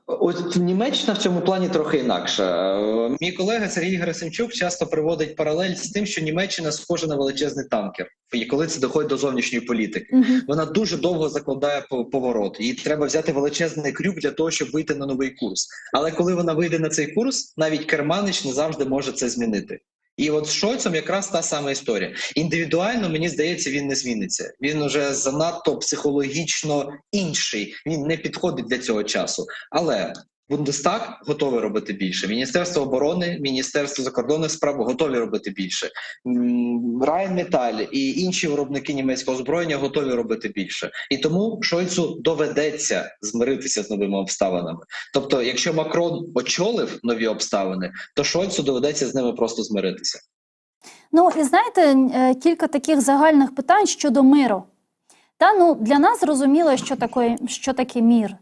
От Німеччина в цьому плані трохи інакша. Мій колега Сергій Герасимчук часто приводить паралель з тим, що Німеччина схожа на величезний танкер. І коли це доходить до зовнішньої політики. Вона дуже довго закладає поворот. Їй треба взяти величезний крюк для того, щоб вийти на новий курс. Але коли вона вийде на цей курс, навіть керманич не завжди може це змінити. І от з Шольцем якраз та сама історія. Індивідуально, мені здається, він не зміниться. Він уже занадто психологічно інший. Він не підходить для цього часу. Але Бундестаг готовий робити більше. Міністерство оборони, Міністерство закордонних справ готові робити більше. Райнметаль і інші виробники німецького озброєння готові робити більше. І тому Шольцу доведеться змиритися з новими обставинами. Тобто, якщо Макрон очолив нові обставини, то Шольцу доведеться з ними просто змиритися. Ну, і знаєте, кілька таких загальних питань щодо миру. Для нас зрозуміло, що таке мір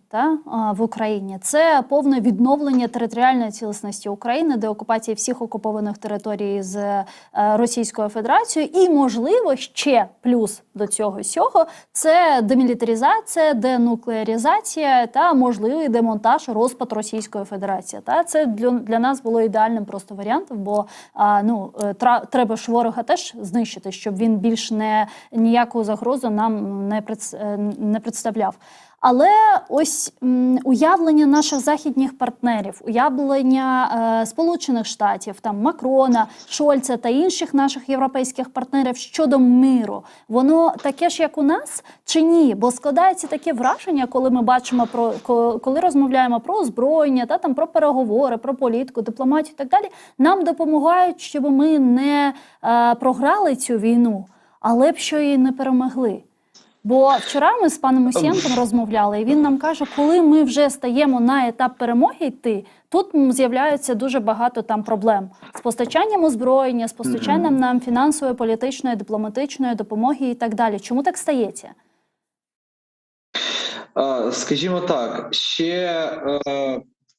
в Україні. Це повне відновлення територіальної цілісності України, деокупації всіх окупованих територій з Російською Федерацією. І, можливо, ще плюс до цього всього – це демілітаризація, денуклеаризація та можливий демонтаж, розпад Російської Федерації. Це для нас було ідеальним просто варіантом, бо треба ж ворога теж знищити, щоб він більш ніяку загрозу нам не представляв. Але ось уявлення наших західних партнерів, уявлення Сполучених Штатів, Макрона, Шольца та інших наших європейських партнерів щодо миру, воно таке ж, як у нас, чи ні? Бо складається таке враження, коли ми бачимо, коли розмовляємо про озброєння, про переговори, про політику, дипломатію і так далі, нам допомагають, щоб ми не програли цю війну, але б що її не перемогли. Бо вчора ми з паном Мусієнком розмовляли, і він нам каже, коли ми вже стаємо на етап перемоги йти, тут з'являється дуже багато проблем. З постачанням озброєння, з постачанням нам фінансової, політичної, дипломатичної допомоги і так далі. Чому так стається? Скажімо так, ще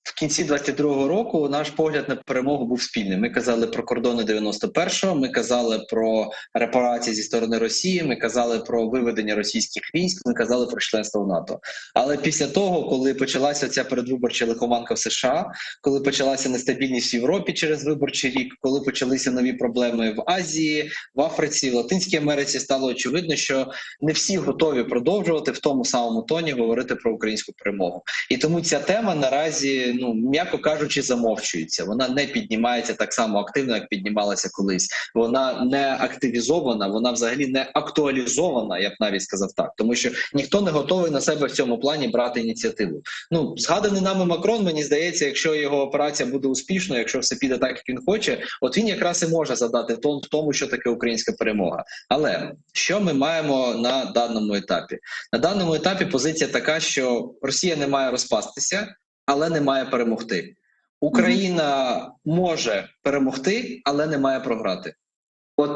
в кінці 22-го року наш погляд на перемогу був спільним. Ми казали про кордони 91-го, ми казали про репарації зі сторони Росії, ми казали про виведення російських військ, ми казали про членство в НАТО. Але після того, коли почалася ця передвиборча лихоманка в США, коли почалася нестабільність в Європі через виборчий рік, коли почалися нові проблеми в Азії, в Африці, в Латинській Америці, стало очевидно, що не всі готові продовжувати в тому самому тоні говорити про українську перемогу. І тому ця тема наразі ну, м'яко кажучи, замовчується. Вона не піднімається так само активно, як піднімалася колись. Вона не активізована, вона взагалі не актуалізована, я б навіть сказав так. Тому що ніхто не готовий на себе в цьому плані брати ініціативу. Ну, згаданий нами Макрон, мені здається, якщо його операція буде успішною, якщо все піде так, як він хоче, от він якраз і може задати тон в тому, що таке українська перемога. Але що ми маємо на даному етапі? На даному етапі позиція така, що Росія не має розпастися, але не має перемогти. Україна може перемогти, але не має програти. От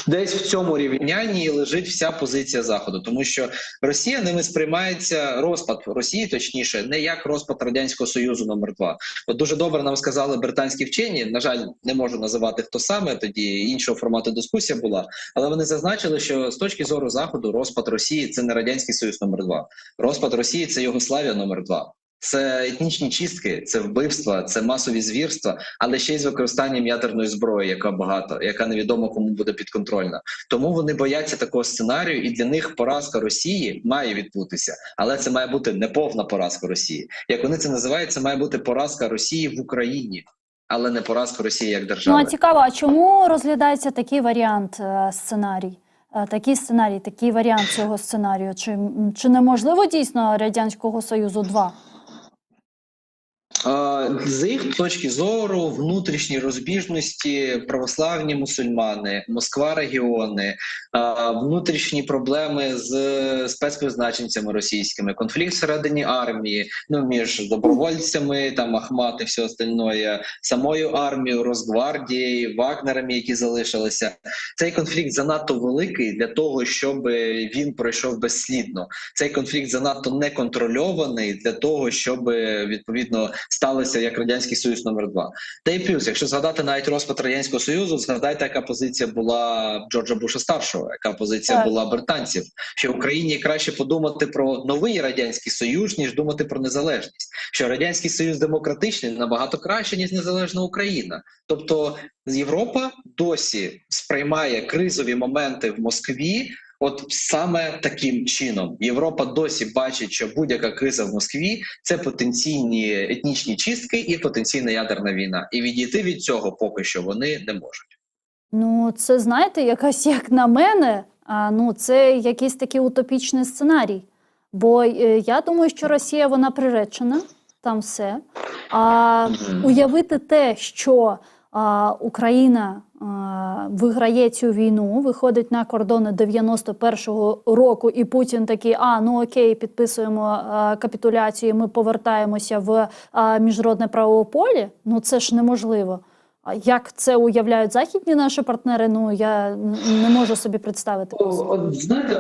десь в цьому рівнянні лежить вся позиція Заходу, тому що Росія ними сприймається, розпад Росії, точніше, не як розпад Радянського Союзу номер 2. От дуже добре нам сказали британські вчені, на жаль, не можу називати хто саме, тоді іншого формату дискусія була, але вони зазначили, що з точки зору Заходу розпад Росії – це не Радянський Союз номер 2. Розпад Росії – це Югославія номер 2. Це етнічні чистки, це вбивства, це масові звірства, але ще й з використанням ядерної зброї, яка багато, яка невідомо кому буде підконтрольна. Тому вони бояться такого сценарію, і для них поразка Росії має відбутися. Але це має бути не повна поразка Росії. Як вони це називають, це має бути поразка Росії в Україні, але не поразка Росії як держави. Ну, а цікаво, а чому розглядається такий варіант сценарій? Такий сценарій, такий варіант цього сценарію? Чи неможливо дійсно Радянського Союзу 2? З їх точки зору, внутрішні розбіжності, православні мусульмани, Москва-регіони, внутрішні проблеми з спецпризначенцями російськими, конфлікт всередині армії, ну, між добровольцями, там Ахмат і все остальное, самою армією, Росгвардією, Вагнерами, які залишилися. Цей конфлікт занадто великий для того, щоб він пройшов безслідно. Цей конфлікт занадто неконтрольований для того, щоб, відповідно, сталося як Радянський Союз номер 2. Та й плюс, якщо згадати навіть розпад Радянського Союзу, згадайте, яка позиція була Джорджа Буша старшого, яка позиція була британців, що Україні краще подумати про новий Радянський Союз, ніж думати про незалежність. Що Радянський Союз демократичний набагато краще, ніж незалежна Україна. Тобто Європа досі сприймає кризові моменти в Москві от саме таким чином. Європа досі бачить, що будь-яка криза в Москві – це потенційні етнічні чистки і потенційна ядерна війна. І відійти від цього поки що вони не можуть. Ну, це, знаєте, якась, як на мене, ну, це якийсь такий утопічний сценарій. Бо я думаю, що Росія, вона приречена, там все. А уявити те, що Україна виграє цю війну, виходить на кордони 91-го року, і Путін такий, ну окей, підписуємо капітуляцію, ми повертаємося в міжнародне правове поле, ну це ж неможливо. Як це уявляють західні наші партнери, ну я не можу собі представити. От, знаєте,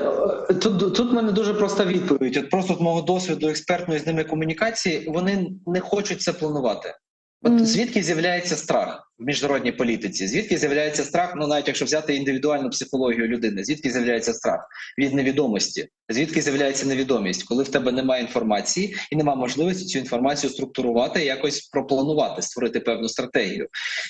тут в мене дуже проста відповідь. От просто з мого досвіду експертної з ними комунікації, вони не хочуть це планувати. От звідки з'являється страх в міжнародній політиці? Звідки з'являється страх, ну навіть якщо взяти індивідуальну психологію людини, звідки з'являється страх? Від невідомості. Звідки з'являється невідомість? Коли в тебе немає інформації і немає можливості цю інформацію структурувати, якось пропланувати, створити певну стратегію.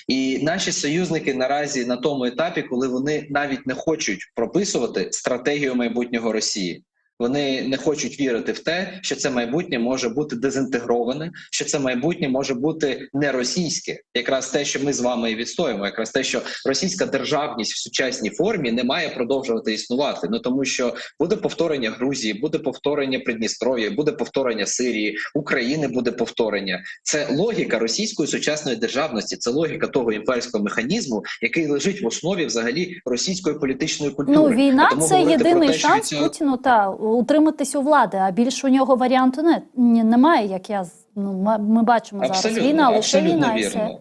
І наші союзники наразі на тому етапі, коли вони навіть не хочуть прописувати стратегію майбутнього Росії. Вони не хочуть вірити в те, що це майбутнє може бути дезінтегроване, що це майбутнє може бути не російське. Якраз те, що ми з вами і відстоїмо, якраз те, що російська державність в сучасній формі не має продовжувати існувати. Ну тому що буде повторення Грузії, буде повторення Придністров'я, буде повторення Сирії, України буде повторення. Це логіка російської сучасної державності, це логіка того імперського механізму, який лежить в основі взагалі російської політичної культури. Ну, війна – це єдиний шанс Путіну утриматись у влади, а більше у нього варіанту немає, як ми бачимо зараз. Війна, лише війна і все.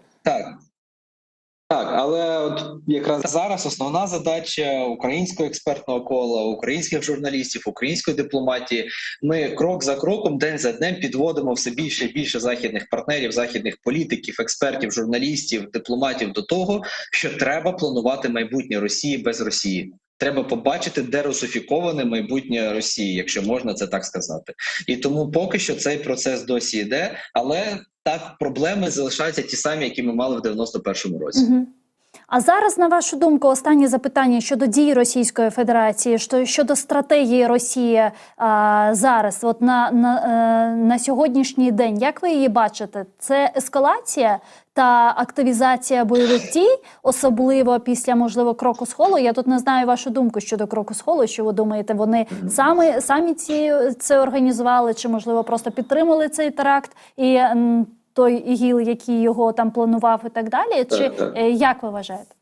Так, але от якраз зараз основна задача українського експертного кола, українських журналістів, української дипломатії. Ми крок за кроком, день за днем підводимо все більше і більше західних партнерів, західних політиків, експертів, журналістів, дипломатів до того, що треба планувати майбутнє Росії без Росії. Треба побачити дерусифіковане майбутнє Росії, якщо можна це так сказати. І тому поки що цей процес досі йде, але так проблеми залишаються ті самі, які ми мали в 91-му році. А зараз, на вашу думку, останнє запитання щодо дій Російської Федерації, щодо стратегії Росії зараз, от на сьогоднішній день, як ви її бачите? Це ескалація та активізація бойових дій, особливо після, можливо, кроку схолу? Я тут не знаю вашу думку щодо кроку схолу, що ви думаєте, вони самі це організували, чи, можливо, просто підтримали цей теракт і той ІГІЛ, який його там планував і так далі? Чи як ви вважаєте?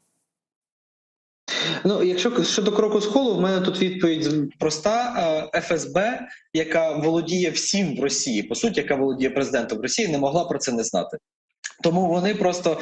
Ну, якщо щодо кроку схолу, в мене тут відповідь проста. ФСБ, яка володіє всім в Росії, по суті, яка володіє президентом в Росії, не могла про це не знати. Тому вони просто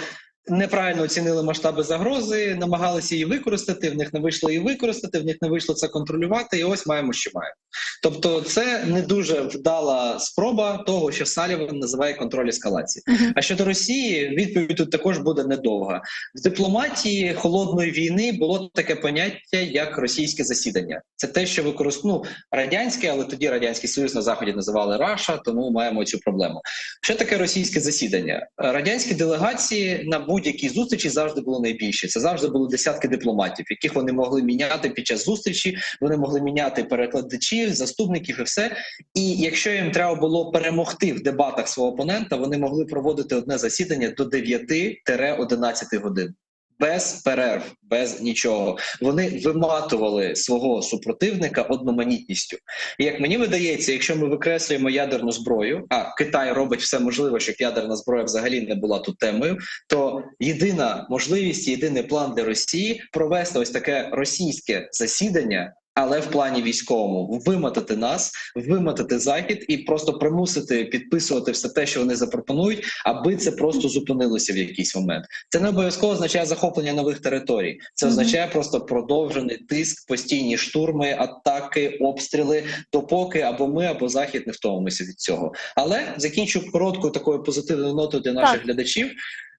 неправильно оцінили масштаби загрози, намагалися її використати, в них не вийшло її використати, в них не вийшло це контролювати, і ось маємо, що маємо. Тобто це не дуже вдала спроба того, що Саліван називає контроль ескалації. А щодо Росії, відповідь тут також буде недовга. В дипломатії холодної війни було таке поняття, як російське засідання. Це те, що використовував радянське, але тоді Радянський Союз на Заході називали Раша, тому маємо цю проблему. Що таке російське засідання? Радянські делегації на будь-якій зустрічі завжди було найбільше. Це завжди були десятки дипломатів, яких вони могли міняти під час зустрічі, вони могли міняти перекладачів, заступників і все. І якщо їм треба було перемогти в дебатах свого опонента, вони могли проводити одне засідання до 9-11 годин. Без перерв, без нічого. Вони виматували свого супротивника одноманітністю. І як мені видається, якщо ми викреслюємо ядерну зброю, а Китай робить все можливе, щоб ядерна зброя взагалі не була тут темою, то єдина можливість, єдиний план для Росії провести ось таке російське засідання, але в плані військовому вимотати нас, вимотати Захід і просто примусити підписувати все те, що вони запропонують, аби це просто зупинилося в якийсь момент. Це не обов'язково означає захоплення нових територій. Це означає просто продовжений тиск, постійні штурми, атаки, обстріли, допоки або ми, або Захід не втомимося від цього. Але закінчу короткою такою позитивною нотою для наших глядачів.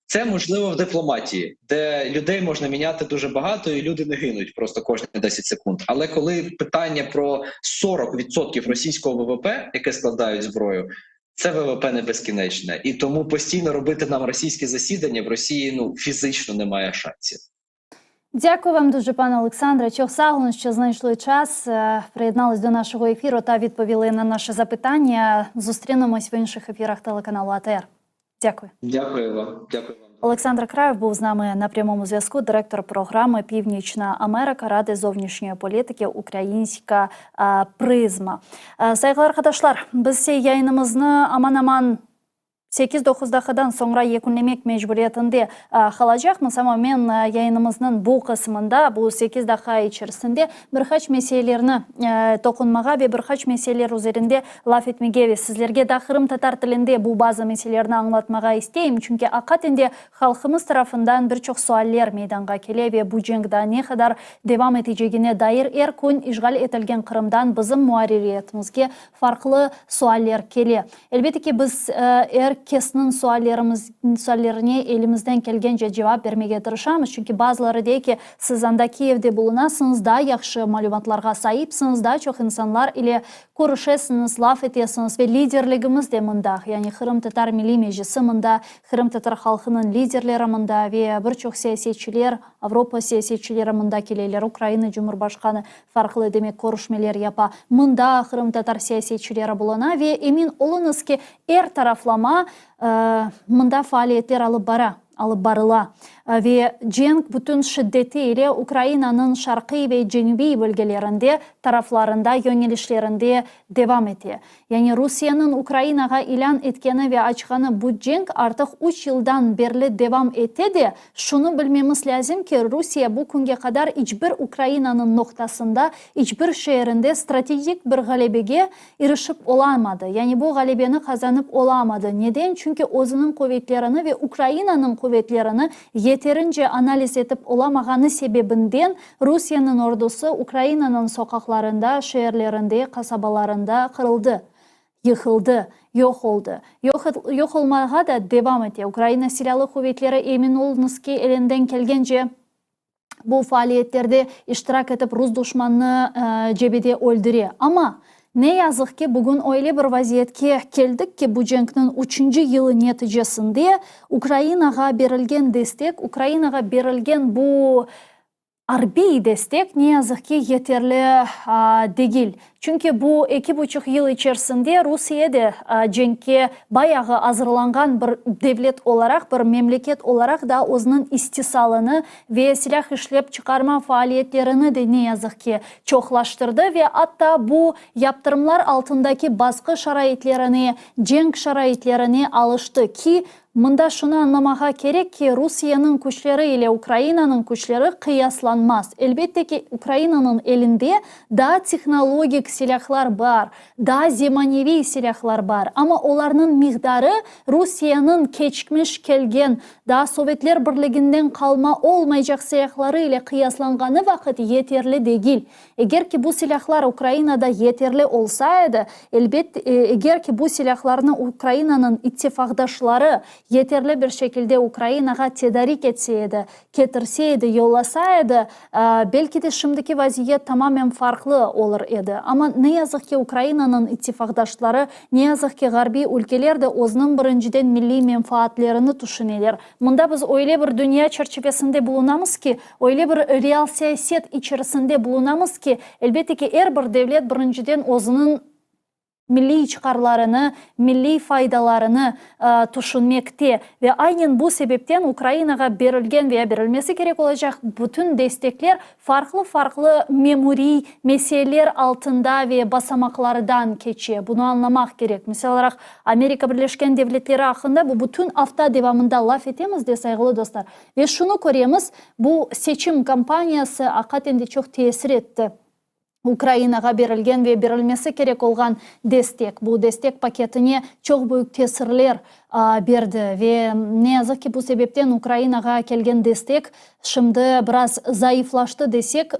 Це можливо в дипломатії, де людей можна міняти дуже багато, і люди не гинуть просто кожні 10 секунд. Але коли питання про 40% російського ВВП, яке складають зброю, це ВВП не безкінечне. І тому постійно робити нам російське засідання в Росії фізично немає шансів. Дякую вам дуже, пане Олександре. Чохсаглун, що знайшли час, приєднались до нашого ефіру та відповіли на наші запитання. Зустрінемось в інших ефірах телеканалу АТР. Дякую. Дякую вам. Дякую вам. Олександр Краєв був з нами на прямому зв'язку, директор програми «Північна Америка» Ради зовнішньої політики «Українська призма». Saygılar arkadaşlar, biz yayınımızı aman 8-9 dakikadan sonra yekunlemek mecburiyetinde kalacakmız ama men yayınımızın bu kısmında, bu 8 dakika içerisinde birkaç meselelerini dokunmağa ve birkaç meseleler üzerinde laf etmege ve sizlerge de Kırım Tatar tilinde bu bazı meselelerini anlatmağa isteyim. Çünkü hakikaten halkımız tarafından birçok sualler meydana geliyor ve bu cengde ne kadar devam edeceğine dair her gün işgal edilen Kırım'dan bizim muhaririyetimizge farklı sualler geliyor. Elbette ki biz herkesin suallerine elimizden gelgence cevap vermeye tırışamız. Çünkü bazıları diyor ki siz anda Kiev'de bulunasınız, daha yaxşı malumatlarga sahipsiniz, daha çok insanlar ile görüşesiniz, laf etesiniz ve liderligimiz de mında. Yani Kırım Tatar Milli Meclisi mında, Kırım Tatar halkının liderleri mında ve birçok siyasetçiler, Avrupa siyasetçileri mında keleyler, Ukrayna Cumhurbaşkanı farklı demek görüşmeler yapa. Mında Kırım Tatar siyasetçileri buluna ve emin olunuz ki taraflama mında faaliyetler alıp barıla ve cenk bütün şiddetiyle Ukrayna'nın şarkı ve cenubi bölgelerinde taraflarında yönelişlerinde devam ediyor. Yani Rusya'nın Ukrayna'ya ilan etkeni ve açkanı bu cenk artık 3 yıldan beri devam etti de şunu bilmemiz lazım ki Rusya bu güne kadar hiçbir Ukrayna'nın noktasında, hiçbir şehrinde stratejik bir galebege erişip olamadı. Yani bu galebeni kazanıp olamadı. Neden? Çünkü özünün kuvvetlerini ve Ukrayna'nın kuvvetlerini yeterince analiz edip olamağını sebebinden Rusya'nın ordusu Ukrayna'nın sokaklarında, şehirlerinde, kasabalarında kırıldı, yıkıldı, yok oldu. Yok olmaya da devam ediyor. Ukrayna Silahlı Kuvvetleri emin olunuz ki elinden gelgence bu faaliyetlerde iştirak edip Rus düşmanını cebede öldürüyor. Ama Ne yazık ki bugün öyle bir vaziyetke keldik ki bu cenknin 3. yılı neticesinde Ukraynaga berilgen destek, Ukraynaga berilgen bu harbiy destek ne yazık ki yeterli değil. Çünkü bu 2,5 yıl içerisinde Rusya'da cenkке bayağı hazırlangan bir devlet olarak, bir memleket olarak da onun istisalını ve silah işlep çıkarma faaliyetlerini de ne yazık ki çoklaştırdı ve hatta bu yaptırımlar altındaki baskı şaraitlerini, cenk şaraitlerini alıştı ki Mında şunu anlamağa gerek ki Rusya'nın güçleri ile Ukrayna'nın güçleri kıyaslanmaz. Elbette ki Ukrayna'nın elinde daha teknolojik silahlar var, daha zemanevi silahlar var. Ama onların miktarı Rusya'nın geçmiş gelgen, daha Sovyetler Birliği'nden kalma olmayacak silahları ile kıyaslanganı vakit yeterli değil. Eğer ki bu silahlar Ukrayna'da yeterli olsaydı, elbette eğer ki bu silahlarını Ukrayna'nın ittifakdaşları yeterli bir şekilde Ukrayna'ga tedarik etseydi, getirseydi, yollasaydı, belki de şimdiki vaziyet tamamen farklı olur idi. Ama ne yazık ki Ukrayna'nın ittifakdaşları, ne yazık ki Garbi ülkeler de onun birinciden milli menfaatlerini düşünürler. Bunda biz öyle bir dünya çerçevesinde bulunamız ki, öyle bir real siyaset içerisinde bulunamız ki, elbette ki her bir devlet birinciden onun milli çıkarlarını, milli faydalarını düşünmekte ve aynen bu sebepten Ukrayna'ga berilgen veya berilmesi gerek olacak bütün destekler farklı memuri meseleler altında ve basamaklardan geçiyor. Bunu anlamak gerek. Mesela olarak Amerika Birleşken Devletleri hakkında bu bütün hafta devamında laf etemiz de saygılı dostlar. Ve şunu görüyoruz, bu seçim kampanyası hakikaten de çok tesir etti. Ukrayna'ga berilgen ve berilmesi gerek olgan destek. Bu destek paketine çok büyük tesirler berdi ve ne yazık ki bu sebepten Ukrayna'ga kelgen destek şimdi biraz zayıflaştı desek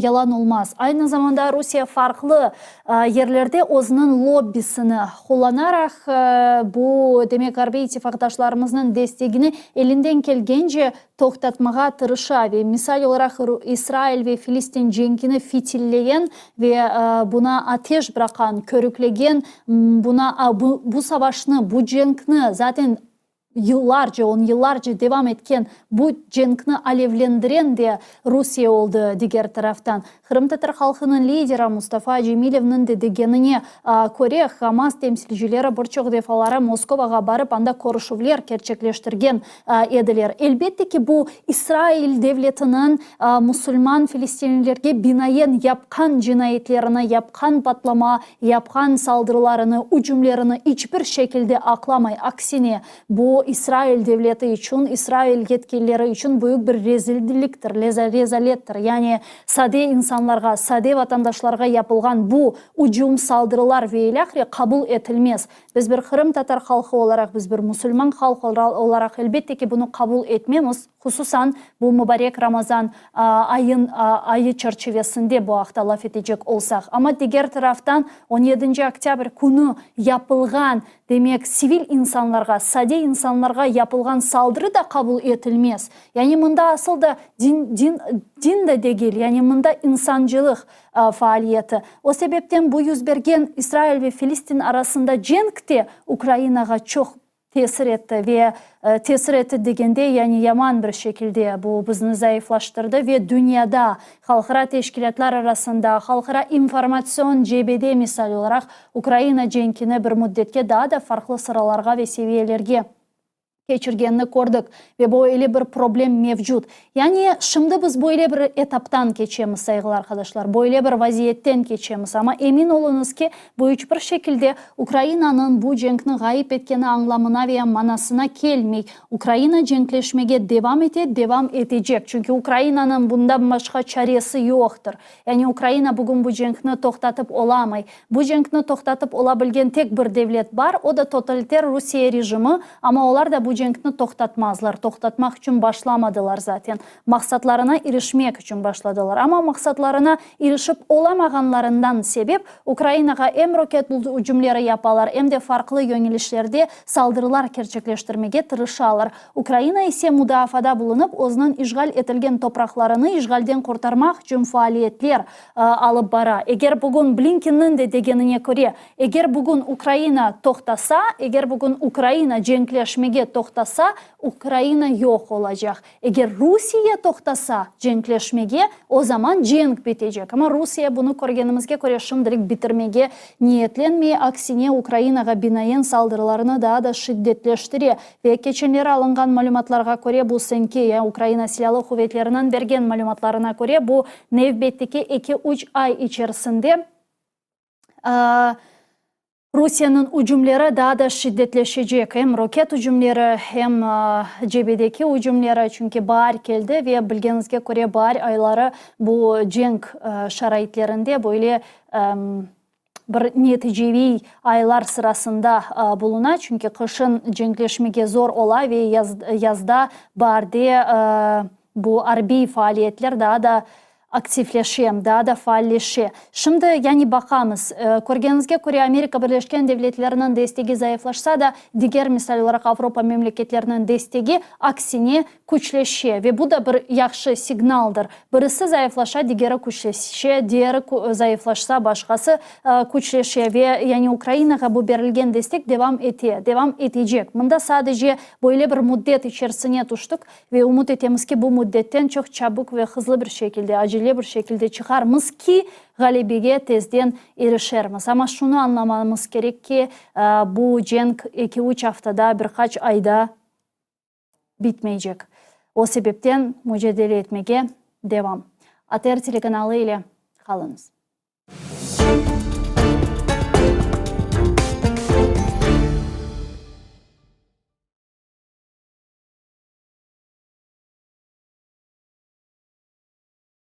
yalan olmaz. Aynı zamanda Rusya farklı yerlerde onun lobbisini kullanarak bu demek Garbi ittifakdaşlarımızın desteğini elinden gelgence toxtatmağa tırışa ve misal olarak İsrail ve Filistin cenkini fitilleyen ve buna ateş bırakan, körüklegen, bu savaşını, bu cenkni zaten yıllarca devam etken bu cenkni alevlendiren de Rusya oldu diğer taraftan. Kırım Tatar halkının lideri Mustafa Cemilev'nin de degenine göre Hamas temsilcileri birçok defalara Moskova'ga barıp anda görüşmeler gerçekleştirgen ediler. Elbette ki bu İsrail devletinin Müslüman Filistinlilerge binayen yapkan cinayetlerini, yapkan patlama, yapkan saldırılarını, hücumlarını hiçbir şekilde aklamay. Aksine bu İsrail devleti için, İsrail yetkilileri için büyük bir rezilliktir, rezalettir. Yani sade insanlarga, sade vatandaşlarga yapılgan bu hücum saldırılar ve ilahri kabul edilmez. Biz bir Kırım Tatar halkı olarak, biz bir Müslüman halkı olarak elbette ki bunu kabul etmemiz. Hususan bu mübarek Ramazan ayı çerçevesinde bu hafta laf edecek olsak. Ama diğer taraftan 17. Oktyabr günü yapılgan demek sivil insanlarga, sade insanlarga yapılgan saldırı da kabul edilmez. Yani bunda asıl da din de değil. Yani bunda insancılık faaliyeti. O sebepten bu yüz bergen İsrail ve Filistin arasında cenk de Ukrayna'ga çok tesir etti ve tesir etti degende yani yaman bir şekilde bu bizni zayıflaştırdı ve dünyada halkara teşkilatlar arasında halkara informasyon cebede misal olarak Ukrayna cenkini bir müddetke daha da farklı sıralarga ve seviyelerge geçirgenini gördük ve böyle bir problem mevcut. Yani şimdi biz böyle bir etaptan geçemiz saygılı arkadaşlar. Böyle bir vaziyetten geçemiz ama emin olunuz ki bu hiçbir şekilde Ukrayna'nın bu cenkini gayip etkeni anlamına veya manasına gelmeyik. Ukrayna cenkleşmeye devam edecek. Çünkü Ukrayna'nın bundan başka çaresi yoktur. Yani Ukrayna bugün bu cenkini toxtatıp olamay. Bu cenkini toxtatıp olabilgen tek bir devlet var. O da totaliter Rusya rejimi ama onlar da bu bu cenkni toxtatmazlar. Toxtatmak için başlamadılar zaten. Maksatlarına erişmek için başladılar. Ama maksatlarına erişip olamağanlarından sebep Ukraynaga hem roket hücumları yaparlar hem de farklı yönelişlerde saldırılar gerçekleştirmeye tırışarlar. Ukrayna ise müdafada bulunup o'zining işgal etilgen topraklarını işgalden kurtarmak için faaliyetler alıp bara. Eğer bugün Blinken'in de degenine göre, eğer bugün Ukrayna toxtasa, eğer bugün Ukrayna cenkleşmeye toxtasa, Ukrayna yok olacak. Eğer Rusya toxtasa cenkleşmeye, o zaman cenk bitecek. Ama Rusya bunu görgenimizge göre şimdilik bitirmeye niyetlenmeye, aksine Ukraynaga binaen saldırılarını daha da şiddetleştiriyor. Ve geçenlere alıngan malumatlarga göre bu senki Ukrayna silahlı kuvvetlerinden bergen malumatlarına göre bu nevbetteki 2-3 ay içerisinde Rusya'nın hücumları daha da şiddetleşecek. Hem roket hücumları hem cebedeki hücumları çünkü bahar geldi ve bilgenizge göre bahar ayları bu cenk şaraitlerinde böyle bir neticevi aylar sırasında bulunur. Çünkü kışın cenkleşmeye zor ola ve yazda baharda bu harbi faaliyetler daha da aktifleşiyor, daha da faalleşiyor. Şimdi yani bakamız, görgenizge göre Amerika Birleşken Devletleri'nin desteği zayıflaşsa da diğer misal olarak Avrupa memleketlerinin desteği aksine güçleşiyor ve bu da bir yaxşı signaldır. Birisi zayıflaşsa diğeri güçleşiyor, diğeri zayıflaşsa başkası güçleşiyor ve yani Ukrayna'ya bu verilgen destek devam ediyor, devam edecek. Bunda sadece böyle bir müddet içerisine düştük ve umut etemiz ki bu müddetten çok çabuk ve hızlı bir şekilde, acele bir şekilde çıkarmız ki galibiyete tezden erişermiz. Ama şunu anlamamız gerek ki bu cenk 2-3 haftada birkaç ayda bitmeyecek. O sebepten mücadele etmeye devam. ATR telekanalı ile kalınız.